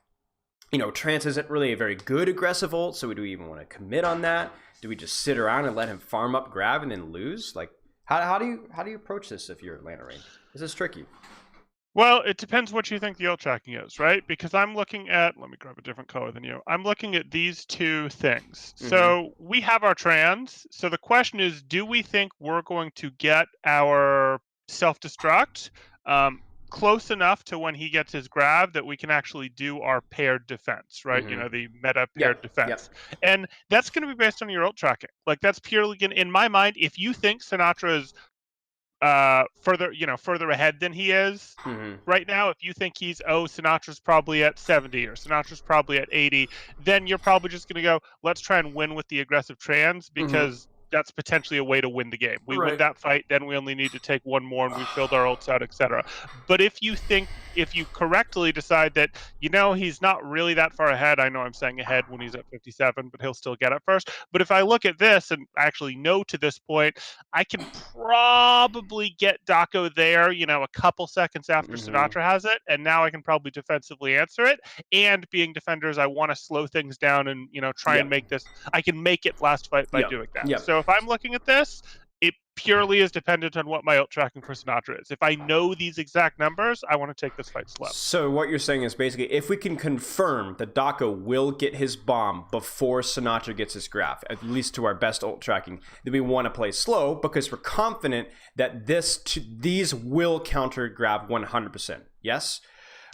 Speaker 1: you know, trance isn't really a very good aggressive ult, so do we even want to commit on that? Do we just sit around and let him farm up grav and then lose? Like, how do you approach this if you're Atlanta Reign? This is tricky.
Speaker 2: Well, it depends what you think the ult tracking is, right? Because I'm looking at, let me grab a different color than you. I'm looking at these two things. So we have our trans. So the question is, do we think we're going to get our self-destruct close enough to when he gets his grav that we can actually do our paired defense, right? You know, the meta paired defense. And that's going to be based on your ult tracking. Like, that's purely going to, in my mind, if you think Sinatra is further ahead than he is right now, if you think he's Sinatra's probably at 70 or Sinatra's probably at 80, then you're probably just going to go, let's try and win with the aggressive trans, because that's potentially a way to win the game. We win that fight, then we only need to take one more and we filled our ults out, etc. But if you correctly decide that, you know, he's not really that far ahead, I know I'm saying ahead when he's at 57, but he'll still get it first. But if I look at this and actually know to this point, I can probably get Daco there, you know, a couple seconds after Sinatra has it, and now I can probably defensively answer it. And being defenders, I want to slow things down and, you know, try and make this, I can make it last fight by doing that. So if I'm looking at this, it purely is dependent on what my ult tracking for Sinatra is. If I know these exact numbers, I want to take this fight slow.
Speaker 1: So what you're saying is basically, if we can confirm that Daco will get his bomb before Sinatra gets his grav, at least to our best ult tracking, then we want to play slow because we're confident that these will counter grav 100%. Yes?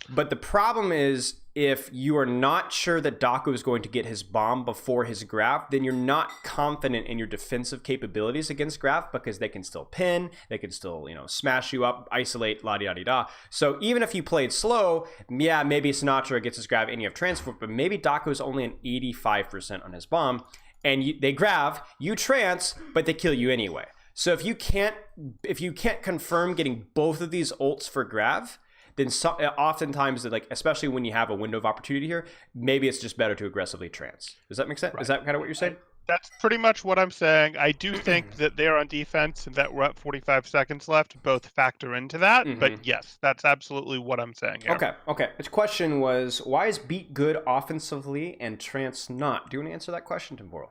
Speaker 1: But the problem is, if you are not sure that Daco is going to get his bomb before his grav, then you're not confident in your defensive capabilities against grav, because they can still pin, they can still, you know, smash you up, isolate, la-di-da-di-da. So even if you played slow, yeah, maybe Sinatra gets his grav and you have transport, but maybe Daco is only an 85% on his bomb, and they grav, you trance, but they kill you anyway. So if you can't confirm getting both of these ults for grav, then oftentimes, like, especially when you have a window of opportunity here, maybe it's just better to aggressively trance. Does that make sense? Is that kind of what you're saying?
Speaker 2: That's pretty much what I'm saying. I do think that they're on defense and that we're at 45 seconds left both factor into that. But yes, that's absolutely what I'm saying here.
Speaker 1: Okay. His question was, why is Beat good offensively and Trance not? Do you want to answer that question, Temporal?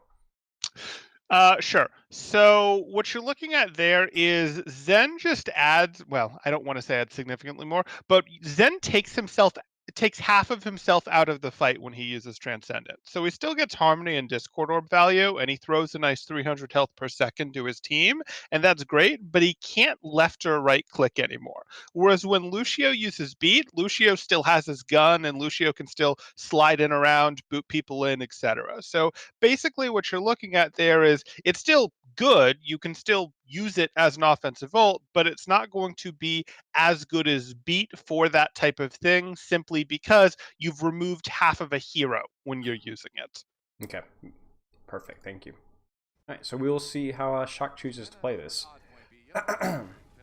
Speaker 2: Sure. So what you're looking at there is Zen just adds, well, I don't want to say adds significantly more, but Zen takes half of himself out of the fight when he uses Transcendence. So he still gets Harmony and Discord Orb value, and he throws a nice 300 health per second to his team, and that's great, but he can't left or right click anymore. Whereas when Lucio uses Beat, Lucio still has his gun, and Lucio can still slide in around, boot people in, etc. So basically what you're looking at there is, it's still good, you can still use it as an offensive ult, but it's not going to be as good as Beat for that type of thing, simply because you've removed half of a hero when you're using it.
Speaker 1: Okay, perfect, thank you. All right, so we will see how Shock chooses to play this.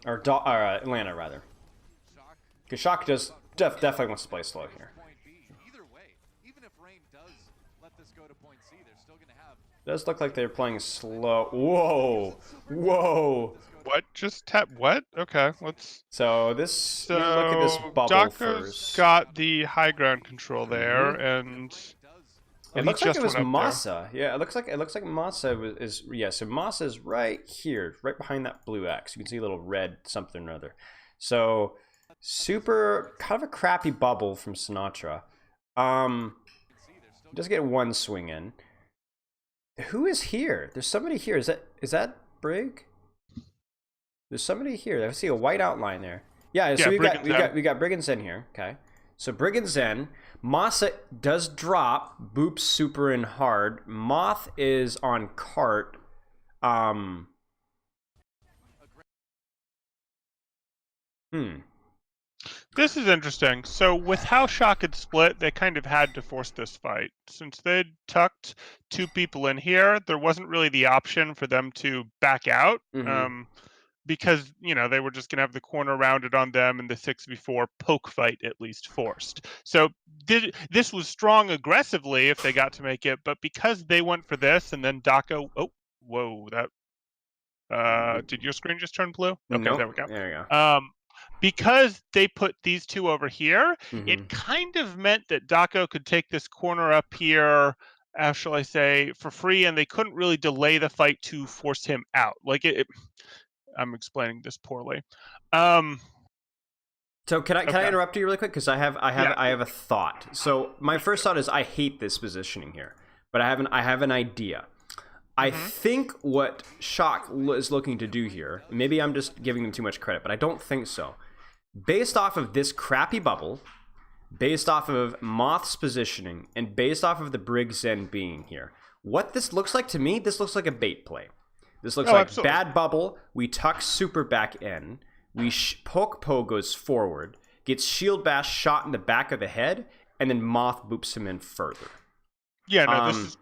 Speaker 1: or Atlanta, rather. Because Shock definitely wants to play slow here.
Speaker 3: Either way, even if Reign does let this go to point C, they're still
Speaker 1: Does look like they're playing slow. Whoa, whoa.
Speaker 2: What? Just tap what? Okay, let's.
Speaker 1: So this, let me look at this
Speaker 2: So
Speaker 1: bubble
Speaker 2: Daco's
Speaker 1: first.
Speaker 2: got the high ground control there, and
Speaker 1: It
Speaker 2: he
Speaker 1: looks like
Speaker 2: just
Speaker 1: it was
Speaker 2: went up there.
Speaker 1: Masa. Yeah, it looks like Masa is yeah. So Masa is right here, right behind that blue X. You can see a little red something or other. So super kind of a crappy bubble from Sinatra. Does get one swing in. Who is here? There's somebody here. Is that Brig? There's somebody here. I see a white outline there. Yeah. So we got Brig and Zen here. Okay. So Brig and Zen. Masa does drop. Boop's super in hard. Moth is on cart.
Speaker 2: This is interesting. So with how Shock had split, they kind of had to force this fight. Since they'd tucked two people in here, there wasn't really the option for them to back out. Because, you know, they were just going to have the corner rounded on them and the 6v4 poke fight at least forced. So this was strong aggressively if they got to make it, but because they went for this and then Daco, oh, whoa, that, did your screen just turn blue? Okay,
Speaker 1: nope.
Speaker 2: There we go.
Speaker 1: There you go.
Speaker 2: Because they put these two over here, it kind of meant that Daco could take this corner up here, how shall I say, for free, and they couldn't really delay the fight to force him out. Like I'm explaining this poorly.
Speaker 1: So can I interrupt you really quick, because I have a thought. So my first thought is I hate this positioning here, but I have an idea. I think what Shock is looking to do here, maybe I'm just giving them too much credit, but I don't think so. Based off of this crappy bubble, based off of Moth's positioning, and based off of the Brig Zen being here, what this looks like to me, this looks like a bait play. This looks like absolutely. Bad bubble. We tuck super back in. We poke Po goes forward, gets shield bash shot in the back of the head, and then Moth boops him in further.
Speaker 2: Yeah, no, this is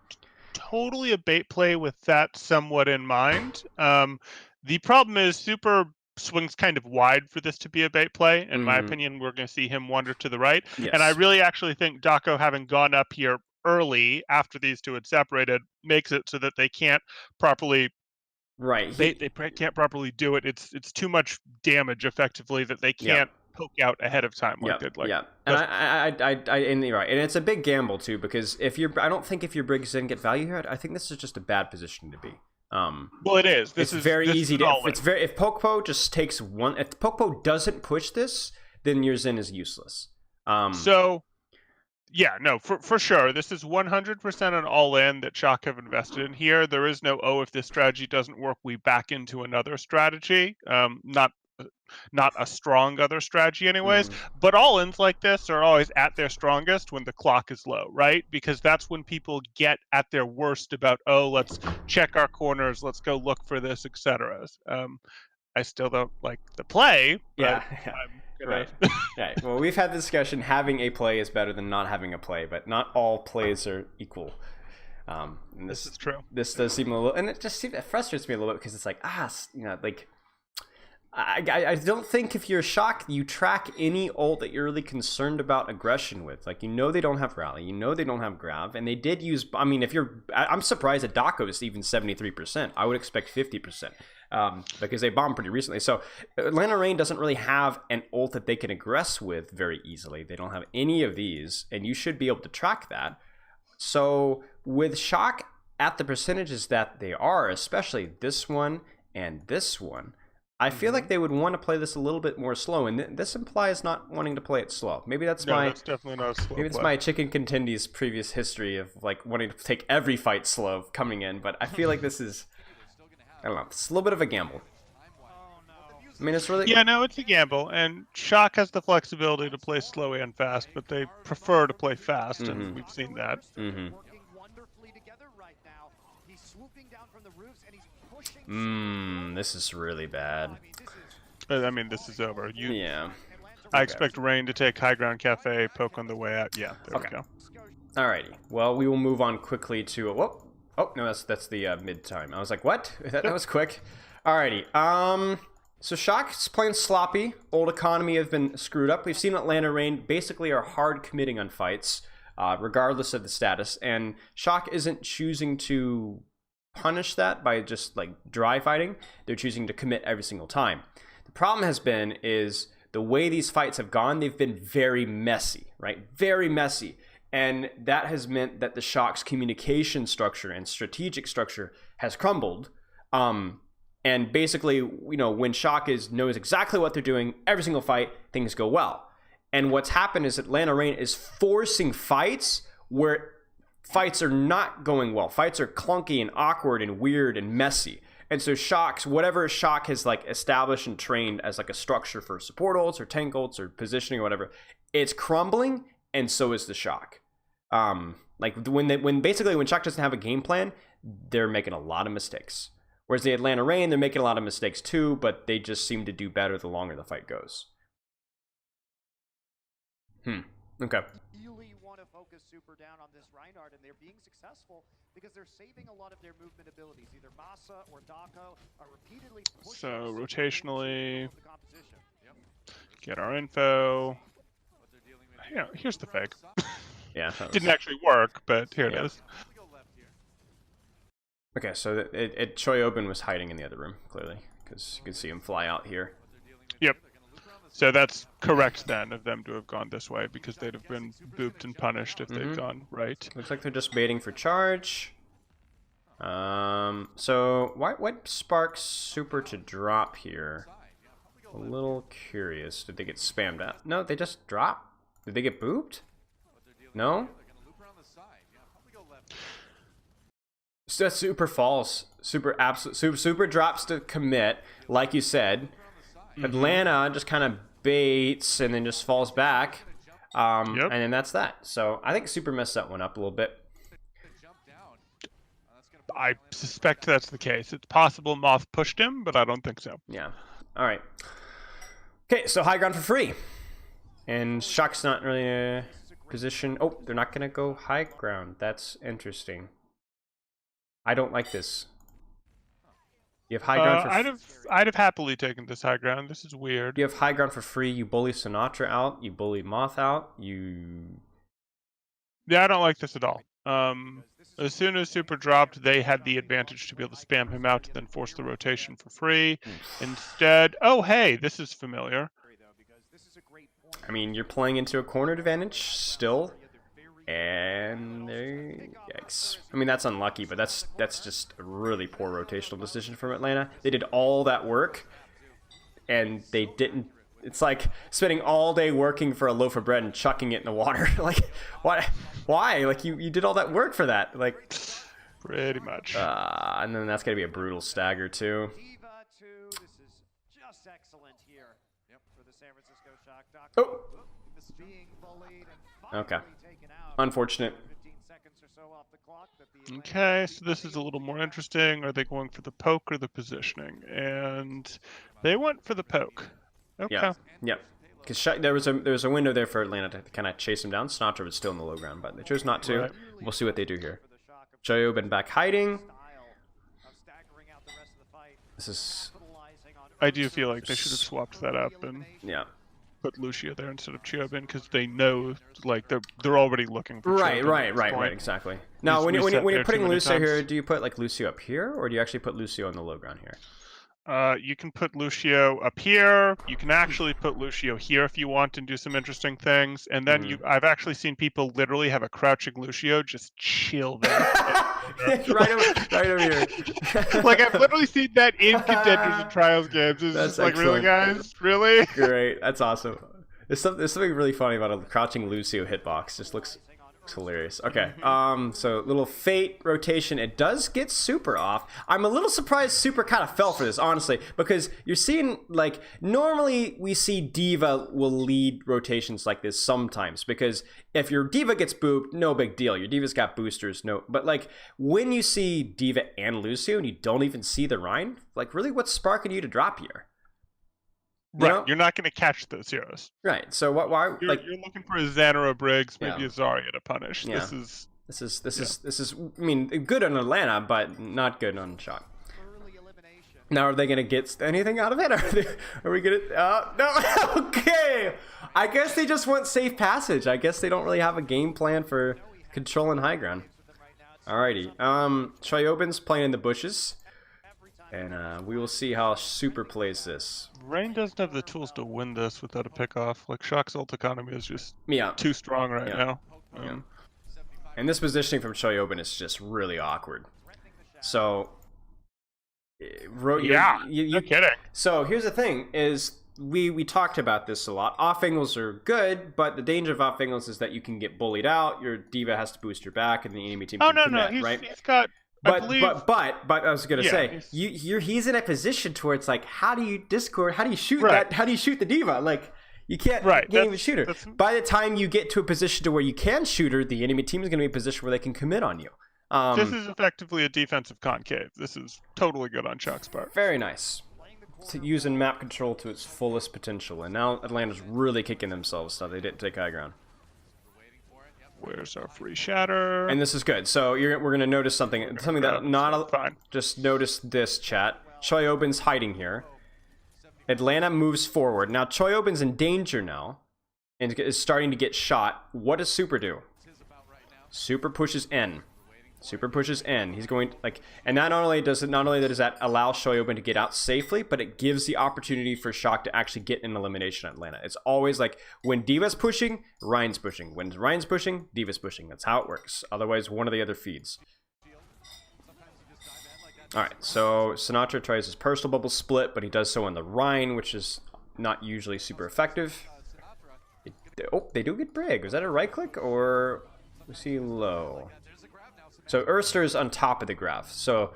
Speaker 2: totally a bait play with that somewhat in mind. The problem is super swings kind of wide for this to be a bait play. In my opinion, we're going to see him wander to the right. Yes. And I really actually think Daco having gone up here early after these two had separated makes it so that they can't properly they can't properly do it. It's too much damage effectively that they can't poke out ahead of time like did. Like,
Speaker 1: and you're right, and it's a big gamble too, because I don't think if your Brig Zen get value here, I think this is just a bad position to be.
Speaker 2: Well, it is. It's very easy to.
Speaker 1: If Pokepo just takes one, if Pokepo doesn't push this, then your Zen is useless.
Speaker 2: Yeah, no, for sure. This is 100% an all-in that Shock have invested in here. There is no, if this strategy doesn't work, we back into another strategy. Not a strong other strategy anyways. But all-ins like this are always at their strongest when the clock is low, right? Because that's when people get at their worst about, let's check our corners, let's go look for this, etc. I still don't like the play, but
Speaker 1: Right. Well, we've had the discussion. Having a play is better than not having a play, but not all plays are equal. And
Speaker 2: this is true.
Speaker 1: This does seem a little, and it frustrates me a little bit because it's like, like I don't think if you're Shock, you track any ult that you're really concerned about aggression with. Like, they don't have rally, they don't have grav, and they did use. I mean, I'm surprised that Daco is even 73%. I would expect 50%. Because they bombed pretty recently. So Atlanta Reign doesn't really have an ult that they can aggress with very easily. They don't have any of these, and you should be able to track that. So with Shock at the percentages that they are, especially this one and this one, I feel like they would want to play this a little bit more slow, and this implies not wanting to play it slow. Maybe that's
Speaker 2: that's definitely not a slow
Speaker 1: maybe it's my Chicken Contendies previous history of like wanting to take every fight slow coming in, but I feel like this is, I don't know, it's a little bit of a gamble. I mean, it's really...
Speaker 2: Yeah, no, it's a gamble, and Shock has the flexibility to play slow and fast, but they prefer to play fast, and we've seen that.
Speaker 4: Working wonderfully together right now. He's swooping down from the roofs, and he's pushing...
Speaker 1: This is really bad.
Speaker 2: I mean, this is over.
Speaker 1: Yeah.
Speaker 2: I expect Rein to take High Ground Cafe, poke on the way out. Yeah, there we go.
Speaker 1: Alrighty. Well, we will move on quickly to... Oh, no, that's the mid-time. I was like, what? That was quick. Alrighty. So Shock's playing sloppy. Old economy have been screwed up. We've seen Atlanta Reign basically are hard committing on fights. regardless of the status. And Shock isn't choosing to punish that by just like dry fighting. They're choosing to commit every single time. The problem has been is the way these fights have gone, they've been very messy, right? Very messy. And that has meant that the Shock's communication structure and strategic structure has crumbled. And basically, you know, when Shock knows exactly what they're doing, every single fight, things go well. And what's happened is Atlanta Reign is forcing fights where fights are not going well. Fights are clunky and awkward and weird and messy. And so whatever Shock has like established and trained as like a structure for support ults or tank ults or positioning or whatever, it's crumbling, and so is the Shock. Like when Shock doesn't have a game plan, they're making a lot of mistakes. Whereas the Atlanta Reign, they're making a lot of mistakes too, but they just seem to do better the longer the fight goes. Okay.
Speaker 4: Really want to focus super down on this Reinhardt, and they're being successful because they're saving a lot of their movement abilities. Either Masa or Dako are repeatedly pushing
Speaker 2: So
Speaker 4: the
Speaker 2: rotationally,
Speaker 4: competition.
Speaker 2: get our info. You know, here's the fake.
Speaker 1: Yeah.
Speaker 2: Didn't actually work, but here it is.
Speaker 1: Okay, so Choyobin was hiding in the other room, clearly, because you can see him fly out here.
Speaker 2: Yep. So that's correct then of them to have gone this way, because they'd have been booped and punished if they'd gone right.
Speaker 1: Looks like they're just baiting for charge. So what sparks super to drop here? A little curious. Did they get spammed out? No, they just drop. Did they get booped? No? So that's super false. Super drops to commit, like you said. Atlanta just kind of baits and then just falls back. And then that's that. So I think Super messed that one up a little bit.
Speaker 2: I suspect that's the case. It's possible Moth pushed him, but I don't think so.
Speaker 1: Yeah. All right. Okay, so high ground for free. And Shock's not really a position. Oh, they're not going to go high ground. That's interesting. I don't like this. You have high ground for
Speaker 2: I'd have happily taken this high ground. This is weird.
Speaker 1: You have high ground for free. You bully Sinatra out. You bully Moth out.
Speaker 2: Yeah, I don't like this at all. As soon as Super dropped, they had the advantage to be able to spam him out and then force the rotation for free. Instead, oh hey, this is familiar.
Speaker 1: I mean, you're playing into a corner advantage still, and yikes. I mean, that's unlucky, but that's just a really poor rotational decision from Atlanta. They did all that work, and they didn't. It's like spending all day working for a loaf of bread and chucking it in the water. Like, why? Like, you did all that work for that. Like,
Speaker 2: pretty much.
Speaker 1: And then that's gonna be a brutal stagger too.
Speaker 4: This is just excellent here for the San Francisco Shock.
Speaker 1: Oh.
Speaker 4: Being bullied and
Speaker 1: Okay.
Speaker 4: taken out.
Speaker 1: Unfortunate.
Speaker 4: 15 seconds or so off the clock that the
Speaker 2: Okay, so this is a little more interesting. Are they going for the poke or the positioning? And they went for the poke. Okay.
Speaker 1: Yeah. Because there was a window there for Atlanta to kind of chase him down. Sinatra was still in the low ground, but they chose not to.
Speaker 2: Right.
Speaker 1: We'll see what they do here. Choyo been back hiding. This is.
Speaker 2: I do feel like they should have swapped that up and put Lucio there instead of Chiobin, because they know like they're already looking for
Speaker 1: Right, exactly. Now when you're putting Lucio here, do you put like Lucio up here, or do you actually put Lucio on the low ground here?
Speaker 2: You can put Lucio up here. You can actually put Lucio here if you want and do some interesting things. And then I've actually seen people literally have a crouching Lucio just chill there.
Speaker 1: right over here.
Speaker 2: Like, I've literally seen that in Contenders and Trials games. It's
Speaker 1: That's
Speaker 2: just like,
Speaker 1: excellent.
Speaker 2: really, guys? Really?
Speaker 1: Great. That's awesome. There's something really funny about a crouching Lucio hitbox. Just looks hilarious. Okay. So little fate rotation. It does get Super off. I'm a little surprised Super kind of fell for this, honestly, because you're seeing, like, normally we see Diva will lead rotations like this sometimes, because if your Diva gets booped, no big deal. Your Diva's got boosters, no. But like when you see Diva and Lucio and you don't even see the Rein, like, really, what's sparking you to drop here?
Speaker 2: Right,
Speaker 1: know?
Speaker 2: you're not going to catch those heroes.
Speaker 1: Right. So why?
Speaker 2: You're looking for a Xan or a Briggs, maybe
Speaker 1: Yeah.
Speaker 2: a Zarya to punish.
Speaker 1: Yeah. This is. I mean, good on Atlanta, but not good on Shock.
Speaker 4: early elimination.
Speaker 1: Now, are they going to get anything out of it? Are we going to... no. Okay. I guess they just want safe passage. I guess they don't really have a game plan for controlling high ground. Alrighty. Choyobin's playing in the bushes. And we will see how Super plays this.
Speaker 2: Rein doesn't have the tools to win this without a pickoff. Like, Shock's ult economy is just too strong right now.
Speaker 1: And this positioning from Choyobin is just really awkward. So...
Speaker 2: you're kidding.
Speaker 1: So here's the thing: is we talked about this a lot. Off angles are good, but the danger of off angles is that you can get bullied out. Your diva has to boost your back, and the enemy team can commit, right?
Speaker 2: He's got.
Speaker 1: But I was gonna say he's in a position to where it's like, how do you discord? How do you shoot that? How do you shoot the diva? Like you can't even shoot her. By the time you get to a position to where you can shoot her, the enemy team is gonna be in a position where they can commit on you.
Speaker 2: This is effectively a defensive concave. This is totally good on Shock's part.
Speaker 1: Very nice. Using map control to its fullest potential. And now Atlanta's really kicking themselves stuff. They didn't take high ground.
Speaker 2: Where's our free shatter?
Speaker 1: And this is good. So we're going to notice something that not
Speaker 2: fine.
Speaker 1: Just notice this, chat. Choyobin's hiding here. Atlanta moves forward. Now Choyobin's in danger now. And is starting to get shot. What does Super do? Super pushes N. Super pushes N. He's going and not only does that allow Choyobin to get out safely, but it gives the opportunity for Shock to actually get an elimination at Atlanta. It's always like when Diva's pushing, Rein's pushing. When Rein's pushing, Diva's pushing. That's how it works. Otherwise, one of the other feeds. All right, so Sinatra tries his personal bubble split, but he does so on the Rein, which is not usually super effective. They do get Brig. Was that a right click or was he low? So Erster's on top of the grav, so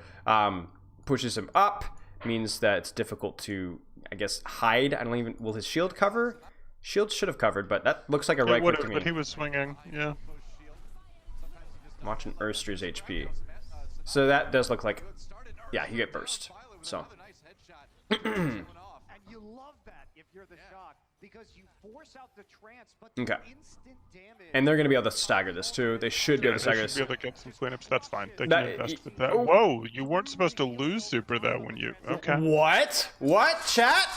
Speaker 1: pushes him up, means that it's difficult to, I guess, hide. I don't even, will his shield cover? Shield should have covered, but that looks like a right click to me.
Speaker 2: But he was swinging, yeah.
Speaker 1: I'm watching Erster's HP. So that does look like, yeah, you get burst, so.
Speaker 4: And you love that if you're the Shock, because you force out the trance, but the instant damage.
Speaker 1: And they're going to be able to stagger this too. They should be able to stagger this.
Speaker 2: They should be able to get some cleanups. That's fine. They can invest with that. Whoa, you weren't supposed to lose Super though when you. Okay.
Speaker 1: What? What, chat?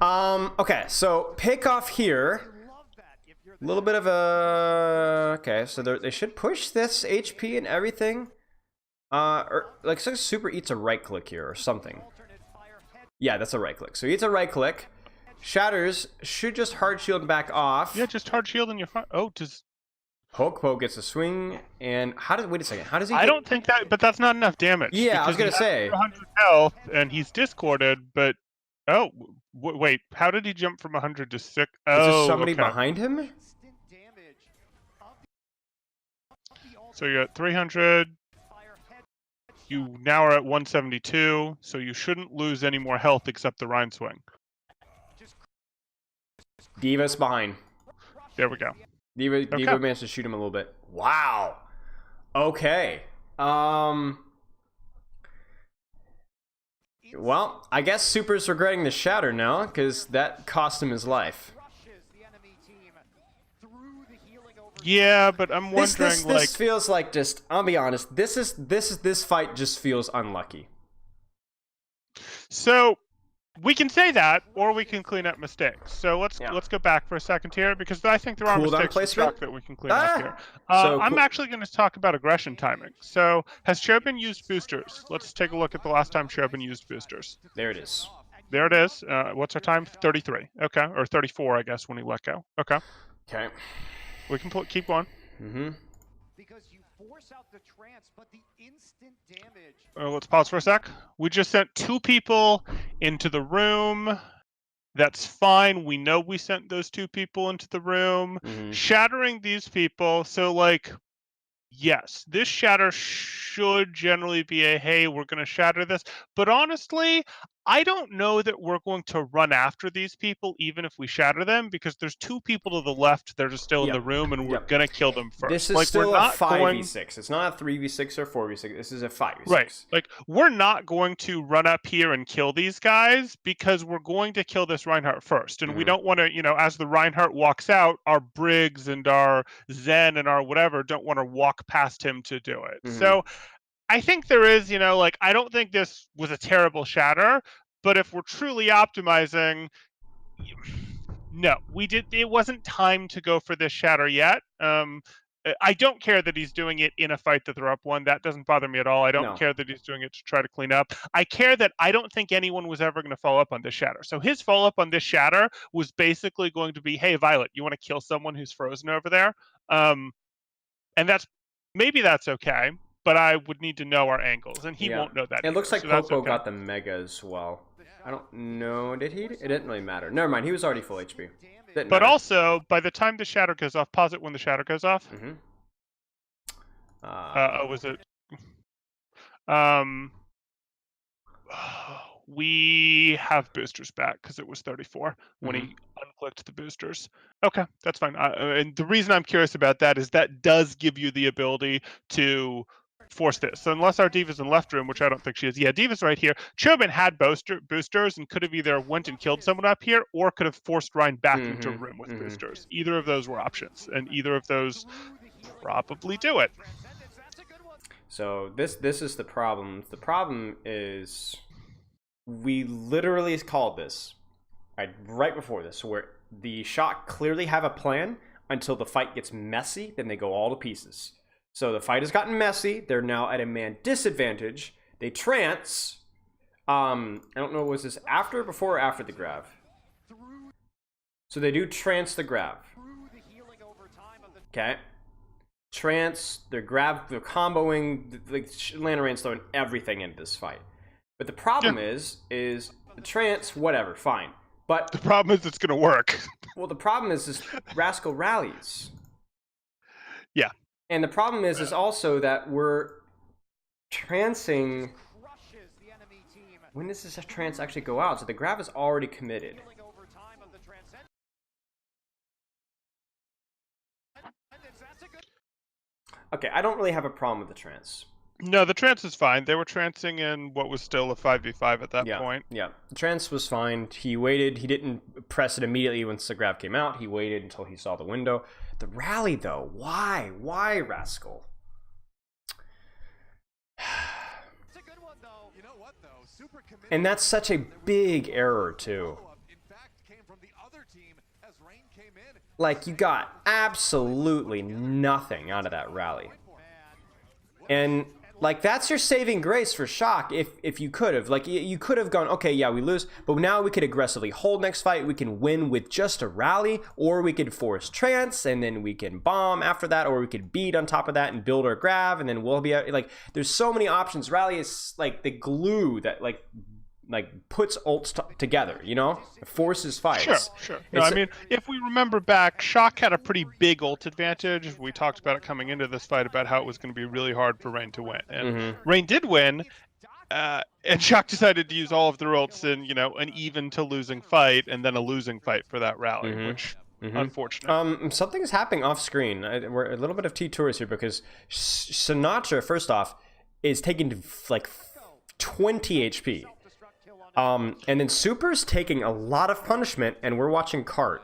Speaker 1: Okay, so pick off here. A little bit of a. Okay, so they should push this HP and everything. Like so Super eats a right click here or something. Yeah, that's a right click. So he eats a right click. Shatters should just hard shield and back off.
Speaker 2: Yeah, just hard shield in your front. Oh, does
Speaker 1: Poke gets a swing, and wait a second. How does he?
Speaker 2: I don't think that, but that's not enough damage.
Speaker 1: Yeah, I was gonna say
Speaker 2: 100 health, and he's discorded. But wait, how did he jump from 100 to 6? Oh,
Speaker 1: is there somebody behind him?
Speaker 2: So you're at 300. You now are at 172, so you shouldn't lose any more health except the Rein swing.
Speaker 1: Diva's behind.
Speaker 2: There we go.
Speaker 1: Diva managed to shoot him a little bit. Wow. Okay. Well, I guess Super's regretting the Shatter now, because that cost him his life.
Speaker 2: Yeah, but I'm wondering,
Speaker 1: this feels like just, I'll be honest, this fight just feels unlucky.
Speaker 2: So we can say that, or we can clean up mistakes. So let's go back for a second here, because I think there are mistakes in Shock that we can clean up here. I'm actually going to talk about aggression timing. So has Chobin used boosters? Let's take a look at the last time Chobin used boosters.
Speaker 1: There it is.
Speaker 2: There it is. What's our time? 33. Okay, or 34, I guess, when he let go. Okay.
Speaker 1: Okay.
Speaker 2: We can keep going.
Speaker 1: Mm-hmm.
Speaker 4: Because you force out the trance, but the instant damage.
Speaker 2: Let's pause for a sec. We just sent 2 people into the room. That's fine. We know we sent those 2 people into the room.
Speaker 1: Mm-hmm.
Speaker 2: Shattering these people. So, yes, this shatter should generally be a, hey, we're going to shatter this. But honestly, I don't know that we're going to run after these people, even if we shatter them, because there's 2 people to the left that are still in the room, and we're going to kill them first.
Speaker 1: This is still a 5v6. It's not a 3v6 or 4v6. This is a 5v6.
Speaker 2: Right. We're not going to run up here and kill these guys, because we're going to kill this Reinhardt first. And we don't want to, as the Reinhardt walks out, our Briggs and our Zen and our whatever don't want to walk past him to do it. So I think there is, like, I don't think this was a terrible shatter, but if we're truly optimizing, no, it wasn't time to go for this shatter yet. I don't care that he's doing it in a fight to throw up one. That doesn't bother me at all. I don't
Speaker 1: No.
Speaker 2: care that he's doing it to try to clean up. I care that I don't think anyone was ever going to follow up on this shatter. So his follow up on this shatter was basically going to be, hey, Violet, you want to kill someone who's frozen over there? And maybe that's okay, but I would need to know our angles, and he won't know that.
Speaker 1: It looks like
Speaker 2: so that's
Speaker 1: Popo
Speaker 2: okay.
Speaker 1: got the mega as well. I don't know. Did he? It didn't really matter. Never mind. He was already full HP. Didn't
Speaker 2: But
Speaker 1: matter.
Speaker 2: also, by the time the shatter goes off, pause it when the shatter goes off.
Speaker 1: Mm-hmm.
Speaker 2: Was it? We have boosters back because it was 34 when he unclicked the boosters. Okay, that's fine. And the reason I'm curious about that is that does give you the ability to force this. So unless our Diva's in left room, which I don't think she is. Yeah, Diva's right here. Chobin had boosters and could have either went and killed someone up here or could have forced Rein back into room with boosters. Either of those were options, and either of those probably do it.
Speaker 1: So this is the problem. The problem is we literally called this right before this, where the Shock clearly have a plan until the fight gets messy, then they go all to pieces. So the fight has gotten messy. They're now at a man disadvantage. They trance. I don't know, was this after, before, or after the grav? So they do trance the grav. Okay. Trance, they're comboing, Lana Rein's throwing everything into this fight. But the problem is the trance, whatever, fine. But
Speaker 2: the problem is it's going to work.
Speaker 1: Well, the problem is Rascal rallies.
Speaker 2: Yeah.
Speaker 1: And the problem is also that we're trancing. When does this trance actually go out? So the grav is already committed. Okay, I don't really have a problem with the trance.
Speaker 2: No, the trance is fine. They were trancing in what was still a 5v5 at that point.
Speaker 1: Yeah, the trance was fine. He waited. He didn't press it immediately once the grav came out. He waited until he saw the window. The rally, though, why? Why, Rascal? And that's such a big error, too. Like, you got absolutely nothing out of that rally. And, like, that's your saving grace for Shock if you could have. Like, you could have gone, okay, yeah, we lose, but now we could aggressively hold next fight. We can win with just a rally, or we could force trance, and then we can bomb after that, or we could beat on top of that and build our grav, and then we'll be, like, there's so many options. Rally is, like, the glue that, like puts ults together, you know? It forces fights.
Speaker 2: Sure. No, I mean, if we remember back, Shock had a pretty big ult advantage. We talked about it coming into this fight about how it was going to be really hard for Rein to win. And Rein did win, and Shock decided to use all of their ults in, an even to losing fight, and then a losing fight for that rally, which... unfortunate.
Speaker 1: Something is happening off screen. We're a little bit of T-Tours here because Sinatra, first off, is taking like 20 HP. And then Super's taking a lot of punishment, and we're watching Cart.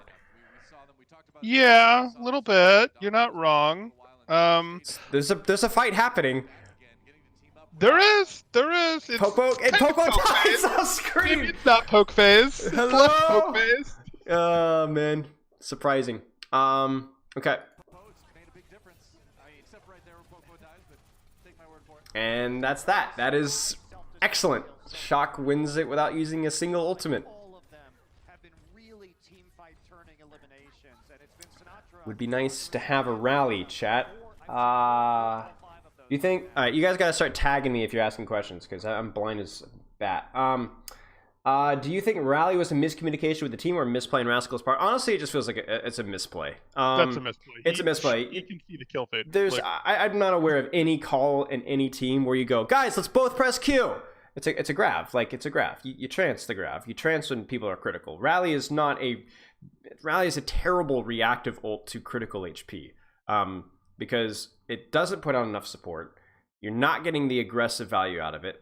Speaker 2: Yeah, a little bit. You're not wrong.
Speaker 1: There's a fight happening.
Speaker 2: There is. It's
Speaker 1: Poke dies off screen.
Speaker 2: Maybe it's not poke phase. It's left poke phase.
Speaker 1: Oh man, surprising. Okay. And that's that. That is excellent. Shock wins it without using a single ultimate. Would be nice to have a rally, chat. You think? All right, you guys gotta start tagging me if you're asking questions because I'm blind as a bat. Do you think rally was a miscommunication with the team or a misplay in Rascal's part? Honestly, it just feels like it's a misplay.
Speaker 2: That's a misplay.
Speaker 1: It's a misplay.
Speaker 2: You can see the kill fade.
Speaker 1: I'm not aware of any call in any team where you go, guys, let's both press Q. It's a grav. Like, it's a grav. You trance the grav. You trance when people are critical. Rally is a terrible reactive ult to critical HP. Because it doesn't put out enough support. You're not getting the aggressive value out of it.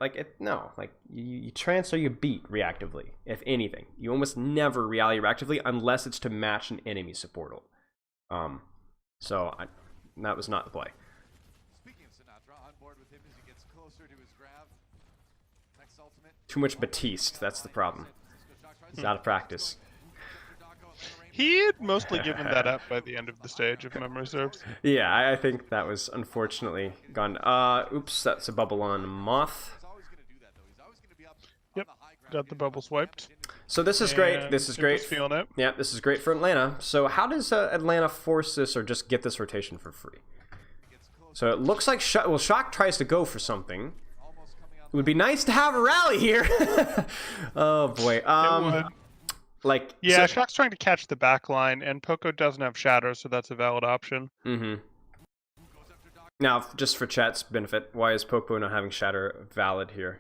Speaker 1: You trance or you beat reactively, if anything. You almost never rally reactively unless it's to match an enemy support ult. That was not the play.
Speaker 3: Speaking of Sinatra, on board with him as he gets closer grav. Next ultimate.
Speaker 1: Too much Batiste. That's the problem. He's out of practice.
Speaker 2: He had mostly given that up by the end of the stage, if memory serves.
Speaker 1: Yeah, I think that was unfortunately gone. Oops, that's a bubble on Moth.
Speaker 3: He's always going to do that, though. He's always going to be up
Speaker 2: Yep,
Speaker 3: on the high ground.
Speaker 2: got the bubble swiped.
Speaker 1: So this is great.
Speaker 2: And
Speaker 1: This is
Speaker 2: Super's
Speaker 1: great.
Speaker 2: feeling it.
Speaker 1: Yeah, this is great for Atlanta. So how does Atlanta force this or just get this rotation for free? So it looks like Shock tries to go for something. It would be nice to have a rally here. Oh boy. Like
Speaker 2: Yeah,
Speaker 1: so,
Speaker 2: Shock's trying to catch the back line, and Poco doesn't have Shatter, so that's a valid option.
Speaker 1: Now, just for chat's benefit, why is Popo not having Shatter valid here?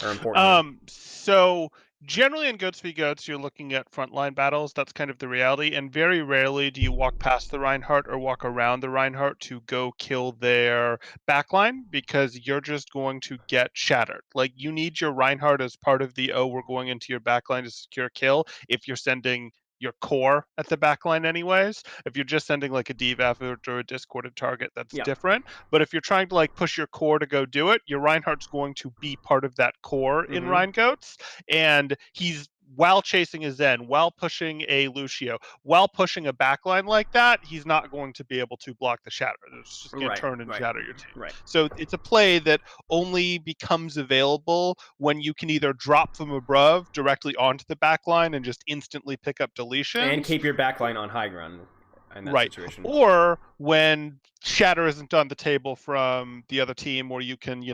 Speaker 1: Or important?
Speaker 2: So generally in Goats v Goats, you're looking at frontline battles. That's kind of the reality, and very rarely do you walk past the Reinhardt or walk around the Reinhardt to go kill their backline, because you're just going to get shattered. Like, you need your Reinhardt as part of the we're going into your backline to secure kill if you're sending your core at the backline anyways. If you're just sending like a devav or a discorded target, that's different. But if you're trying to like push your core to go do it, your Reinhardt's going to be part of that core in Rein Goats, and he's while chasing a Zen, while pushing a Lucio, while pushing a backline like that, he's not going to be able to block the Shatter. It's just going to turn and shatter your team. So it's a play that only becomes available when you can either drop from above directly onto the backline and just instantly pick up deletion.
Speaker 1: And keep your backline on high ground in that situation.
Speaker 2: Or when Shatter isn't on the table from the other team, where you can,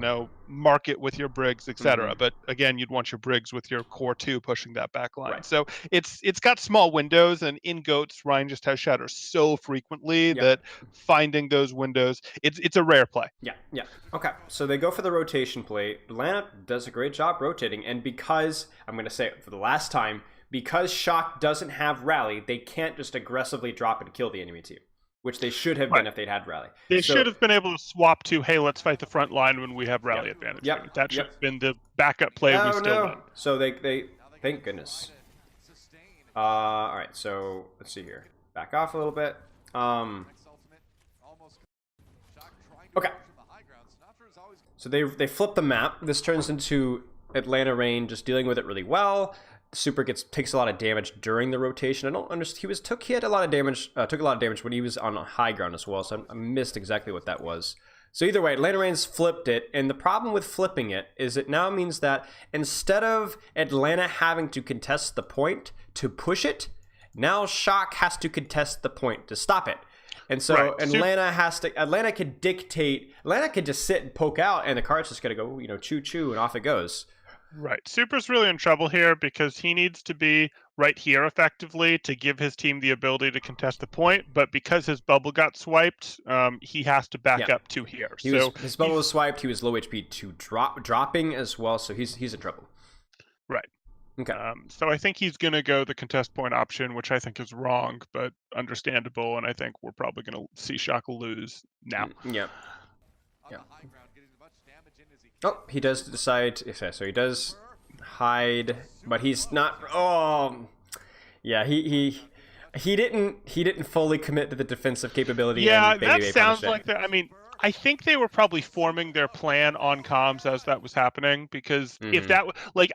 Speaker 2: mark it with your Briggs, etc. But again, you'd want your Briggs with your core 2 pushing that back line. So it's got small windows, and in Goats, Rein just has Shatter so frequently that finding those windows, it's a rare play.
Speaker 1: Yeah. Okay, so they go for the rotation play. Atlanta does a great job rotating, and because, I'm going to say it for the last time, because Shock doesn't have Rally, they can't just aggressively drop and kill the enemy team, which they should have been if they'd had Rally.
Speaker 2: They should have been able to swap to, hey, let's fight the front line when we have Rally advantage. That should have been the backup play we still won.
Speaker 1: So they thank goodness. All right, so let's see here. Back off a little bit. Okay. So they flip the map. This turns into Atlanta Reign just dealing with it really well. Super takes a lot of damage during the rotation. I don't understand. He had a lot of damage. Took a lot of damage when he was on high ground as well. So I missed exactly what that was. So either way, Atlanta Reign's flipped it, and the problem with flipping it is it now means that instead of Atlanta having to contest the point to push it, now Shock has to contest the point to stop it. And so Atlanta could dictate. Atlanta could just sit and poke out, and the card's just gonna go, choo choo, and off it goes.
Speaker 2: Right. Super's really in trouble here because he needs to be right here effectively to give his team the ability to contest the point. But because his bubble got swiped, he has to back up to here.
Speaker 1: His bubble was swiped. He was low HP to dropping as well. So he's in trouble.
Speaker 2: Right.
Speaker 1: Okay.
Speaker 2: So I think he's going to go the contest point option, which I think is wrong, but understandable. And I think we're probably going to see Shock lose now.
Speaker 1: Yeah. Oh, he does decide. So he does hide, but he's not. Oh, yeah. He didn't fully commit to the defensive capability.
Speaker 2: Yeah, that sounds like that. I mean, I think they were probably forming their plan on comms as that was happening, because if that,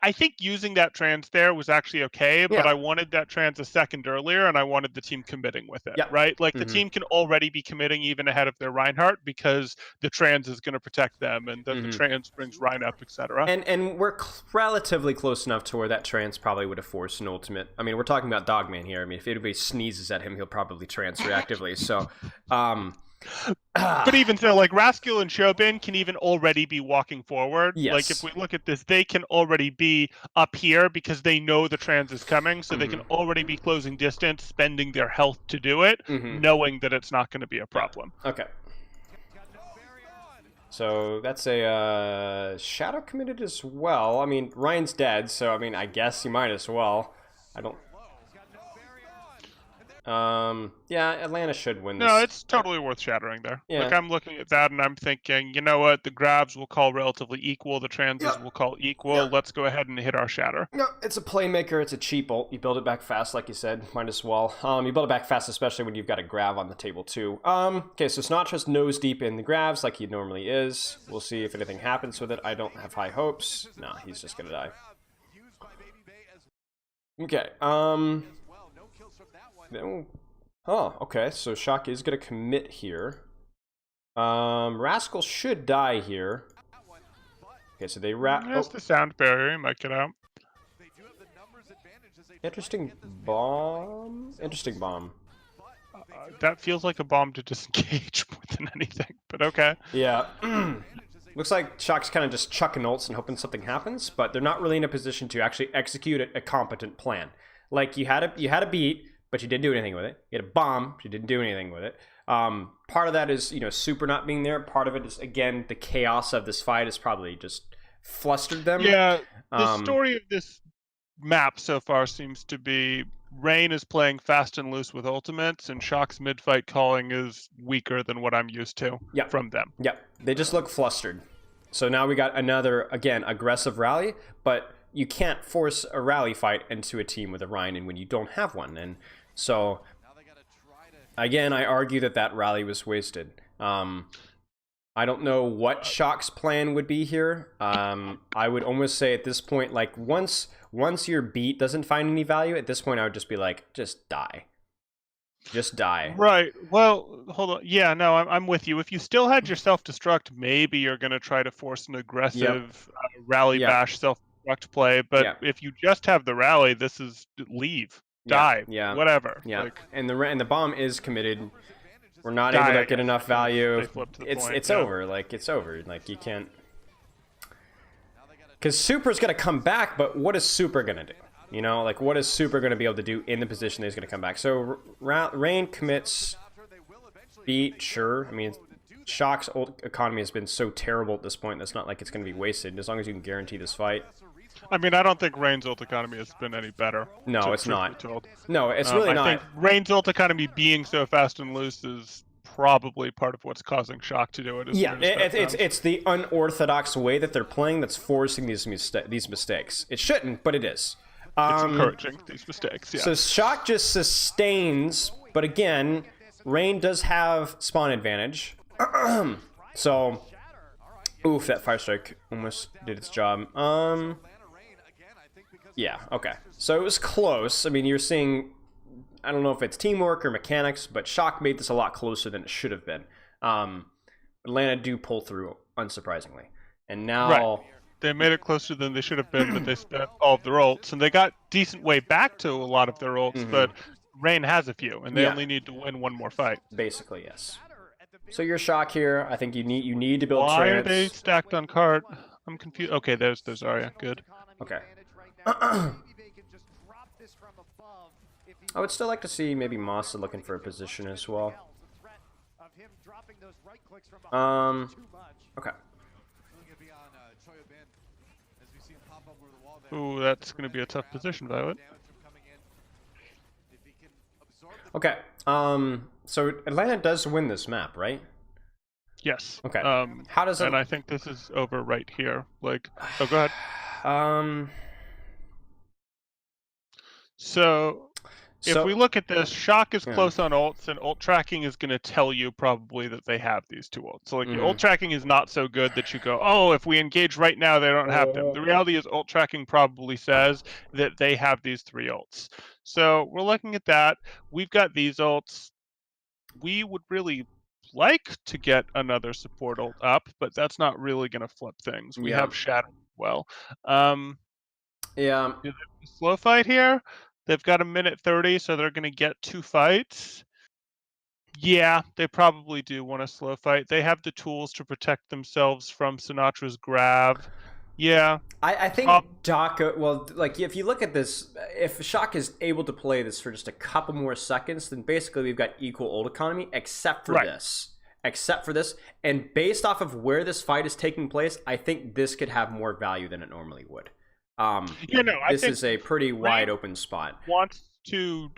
Speaker 2: I think using that trans there was actually okay, but I wanted that trans a second earlier, and I wanted the team committing with it, right? Like, the team can already be committing even ahead of their Reinhardt because the trans is going to protect them, and then the trans brings Rein up, etc.
Speaker 1: And we're relatively close enough to where that trans probably would have forced an ultimate. I mean, we're talking about Dogman here. I mean, if anybody sneezes at him, he'll probably trans reactively. So,
Speaker 2: but even so, like, Rascal and Shobin can even already be walking forward.
Speaker 1: Yes.
Speaker 2: Like, if we look at this, they can already be up here because they know the trans is coming, so they can already be closing distance, spending their health to do it, knowing that it's not going to be a problem.
Speaker 1: Okay. So that's a Shadow committed as well. I mean, Ryan's dead, so I mean, I guess he might as well. I don't. Yeah, Atlanta should win this.
Speaker 2: No, it's totally worth shattering there.
Speaker 1: Yeah.
Speaker 2: Like, I'm looking at that and I'm thinking, you know what? The grabs will call relatively equal. The transes will call equal. Let's go ahead and hit our shatter.
Speaker 1: No, it's a playmaker. It's a cheap ult. You build it back fast, like you said. Might as well. You build it back fast, especially when you've got a grav on the table, too. Okay, so Sinatra's nose deep in the gravs, like he normally is. We'll see if anything happens with it. I don't have high hopes. No, he's just gonna die. Okay, oh, okay, so Shock is gonna commit here. Rascal should die here. Okay, so they
Speaker 2: There's the sound barrier. You might get out.
Speaker 1: Interesting bomb. Interesting bomb.
Speaker 2: That feels like a bomb to disengage more than anything, but okay.
Speaker 1: Yeah. Looks like Shock's kind of just chucking ults and hoping something happens, but they're not really in a position to actually execute a competent plan. Like, you had a beat, but you didn't do anything with it. You had a bomb, but you didn't do anything with it. Part of that is, you know, Super not being there. Part of it is, again, the chaos of this fight has probably just flustered them.
Speaker 2: Yeah, the story of this map so far seems to be Rein is playing fast and loose with ultimates, and Shock's mid-fight calling is weaker than what I'm used to from them.
Speaker 1: Yep, they just look flustered. So now we got another, again, aggressive rally, but you can't force a rally fight into a team with a Rein and when you don't have one. And so, again, I argue that that rally was wasted. I don't know what Shock's plan would be here. I would almost say at this point, like, once your beat doesn't find any value, at this point I would just be like, just die. Just die.
Speaker 2: Right. Well, hold on. Yeah, no, I'm with you. If you still had your self-destruct, maybe you're going to try to force an aggressive rally bash self-destruct play. But if you just have the rally, this is leave, die, whatever.
Speaker 1: Yeah.
Speaker 2: Like,
Speaker 1: and the bomb is committed. We're not able to get enough value. It's over. Like, it's over. Like, you can't. Because Super's going to come back, but what is Super going to do? You know, like, what is Super going to be able to do in the position that he's going to come back? So, Rein commits beat, sure. I mean, Shock's ult economy has been so terrible at this point, that's not like it's going to be wasted, as long as you can guarantee this fight.
Speaker 2: I mean, I don't think Rein's ult economy has been any better.
Speaker 1: No, it's not. No, it's really not.
Speaker 2: I think Rein's ult economy being so fast and loose is probably part of what's causing Shock to do it.
Speaker 1: Yeah, it's the unorthodox way that they're playing that's forcing these mistakes. It shouldn't, but it is.
Speaker 2: It's encouraging these mistakes, yeah.
Speaker 1: So Shock just sustains, but again, Rein does have spawn advantage. So, oof, that fire strike almost did its job. Yeah, okay. So it was close. I mean, you're seeing, I don't know if it's teamwork or mechanics, but Shock made this a lot closer than it should have been. Atlanta do pull through, unsurprisingly. And now...
Speaker 2: Right. They made it closer than they should have been, but they spent all of their ults. And they got decent way back to a lot of their ults, but Rein has a few, and they only need to win one more fight.
Speaker 1: Basically, yes. So your Shock here, I think you need to build
Speaker 2: Why
Speaker 1: trance.
Speaker 2: are they stacked on cart? I'm confused. Okay, there's Arya. Good.
Speaker 1: Okay. I would still like to see maybe Masa looking for a position as well. Okay.
Speaker 2: Ooh, that's going to be a tough position, Violet.
Speaker 1: Okay. So Atlanta does win this map, right?
Speaker 2: Yes.
Speaker 1: Okay.
Speaker 2: How does it... And I think this is over right here. Like, oh, go ahead. So if we look at this, Shock is close on ults, and ult tracking is going to tell you probably that they have these two ults. So, like, ult tracking is not so good that you go, oh, if we engage right now, they don't have them. The reality is ult tracking probably says that they have these three ults. So we're looking at that. We've got these ults. We would really like to get another support ult up, but that's not really going to flip things. We have Shatter as well. Slow fight here. They've got a minute 30, so they're going to get 2 fights. Yeah, they probably do want a slow fight. They have the tools to protect themselves from Sinatra's grav. Yeah.
Speaker 1: I think Daka, well, like, if you look at this, if Shock is able to play this for just a couple more seconds, then basically we've got equal ult economy, except for this. Except for this. And based off of where this fight is taking place, I think this could have more value than it normally would. This is a pretty wide open spot.
Speaker 2: Wants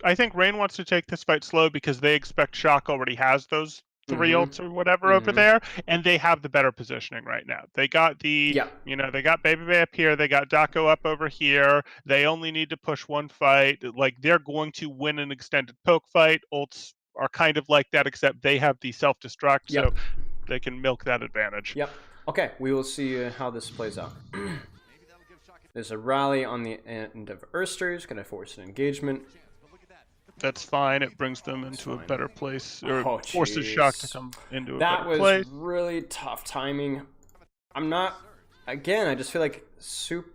Speaker 2: I think Rein wants to take this fight slow because they expect Shock already has those 3 ults or whatever over there, and they have the better positioning right now. They got they got Baby Bay up here, they got Daco up over here. They only need to push one fight. Like, they're going to win an extended poke fight. Ults are kind of like that, except they have the self-destruct, so they can milk that advantage.
Speaker 1: Yep. Okay, we will see how this plays out. There's a rally on the end of Ursters, going to force an engagement.
Speaker 2: That's fine. It brings them into a better place, or forces Shock to come into a better place.
Speaker 1: That was really tough timing. I'm not... Again, I just feel like Soup...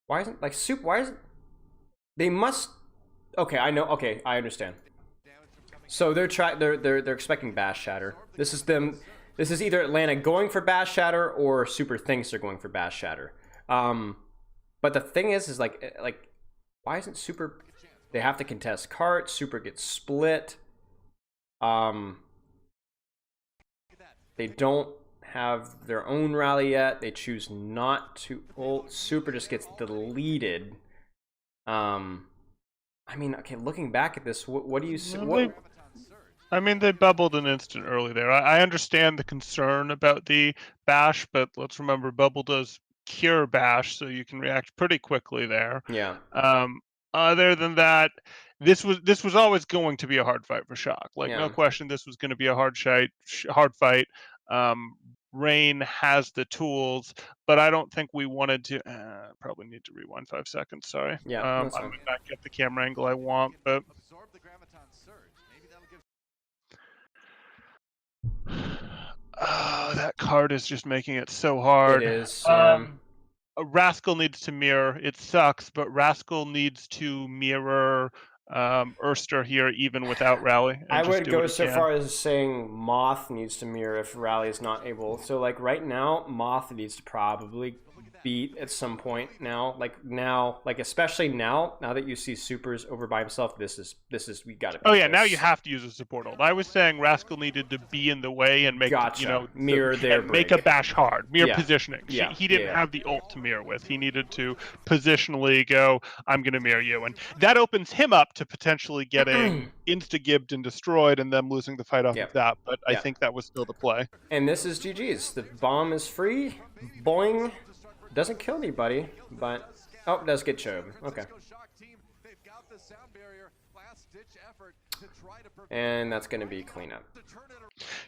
Speaker 1: Why isn't... Like, Soup, why isn't... They must... Okay, I know. Okay, I understand. So they're expecting Bash Shatter. This is them... This is either Atlanta going for Bash Shatter or Super thinks they're going for Bash Shatter. But the thing is like, why isn't Super... They have to contest cart. Super gets split. They don't have their own rally yet. They choose not to ult. Super just gets deleted. I mean, okay, looking back at this, what do you see?
Speaker 2: I mean, they bubbled an instant early there. I understand the concern about the bash, but let's remember bubble does cure bash, so you can react pretty quickly there.
Speaker 1: Yeah.
Speaker 2: Other than that, this was always going to be a hard fight for Shock. Like, no question, this was going to be a hard fight. Rein has the tools, but I don't think we wanted to. Probably need to rewind 5 seconds. Sorry.
Speaker 1: Yeah.
Speaker 2: I might not get the camera angle I want, but. Oh, that card is just making it so hard.
Speaker 1: It is.
Speaker 2: Rascal needs to mirror. It sucks, but Rascal needs to mirror Erster here, even without Rally.
Speaker 1: I would go so far as saying Moth needs to mirror if Rally is not able. So, like, right now, Moth needs to probably beat at some point now. Like especially now that you see Super's over by himself, this is we got to.
Speaker 2: Oh yeah, now you have to use a support ult. I was saying Rascal needed to be in the way and make
Speaker 1: mirror their
Speaker 2: make a bash hard, mirror positioning.
Speaker 1: Yeah.
Speaker 2: He didn't have the ult to mirror with. He needed to positionally go, I'm going to mirror you, and that opens him up to potentially getting insta-gibbed and destroyed, and them losing the fight off of that. But I think that was still the play.
Speaker 1: And this is GG's. The bomb is free. Boing. Doesn't kill anybody, but oh, does get Chobe. Okay. And that's going to be cleanup.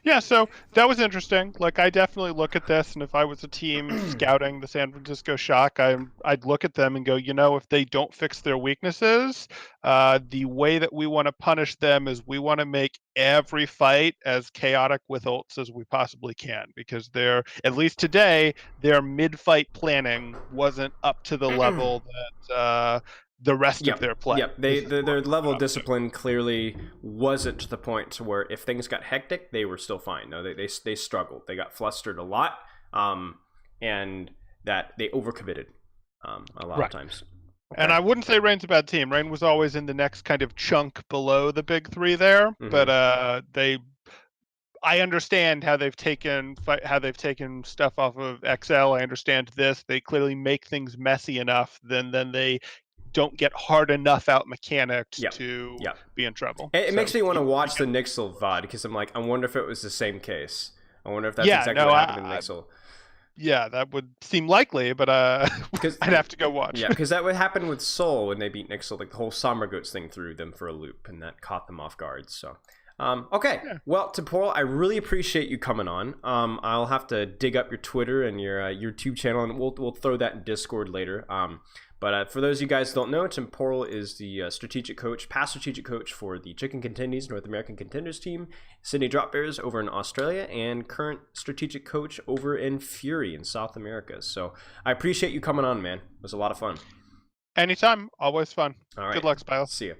Speaker 2: Yeah, so that was interesting. Like, I definitely look at this, and if I was a team scouting the San Francisco Shock, I'd look at them and go, if they don't fix their weaknesses, the way that we want to punish them is we want to make every fight as chaotic with ults as we possibly can, because at least today, their mid-fight planning wasn't up to the level that the rest of their play.
Speaker 1: Yep, their level of discipline clearly wasn't to the point to where if things got hectic, they were still fine. No, they struggled. They got flustered a lot, and that they overcommitted a lot of times. Okay.
Speaker 2: And I wouldn't say Rein's a bad team. Rein was always in the next kind of chunk below the big three there, but I understand how they've taken stuff off of XL. I understand this. They clearly make things messy enough, then they don't get hard enough out mechanics to be in trouble.
Speaker 1: It makes me want to watch the Nixel VOD, because I'm like, I wonder if it was the same case. I wonder if that's exactly what happened in Nixel.
Speaker 2: Yeah, that would seem likely, but I'd have to go watch.
Speaker 1: Yeah, because that would happen with Soul when they beat Nixel. Like, the whole Somber Goats thing threw them for a loop, and that caught them off guard. So, okay. Yeah. Well, Temporal, I really appreciate you coming on. I'll have to dig up your Twitter and your YouTube channel, and we'll throw that in Discord later. But for those of you guys who don't know, Temporal is the past strategic coach for the Chicken Contenders North American Contenders team, Sydney Drop Bears over in Australia, and current strategic coach over in Fury in South America. So I appreciate you coming on, man. It was a lot of fun.
Speaker 2: Anytime. Always fun.
Speaker 1: All right.
Speaker 2: Good luck, Spilo.
Speaker 1: See ya.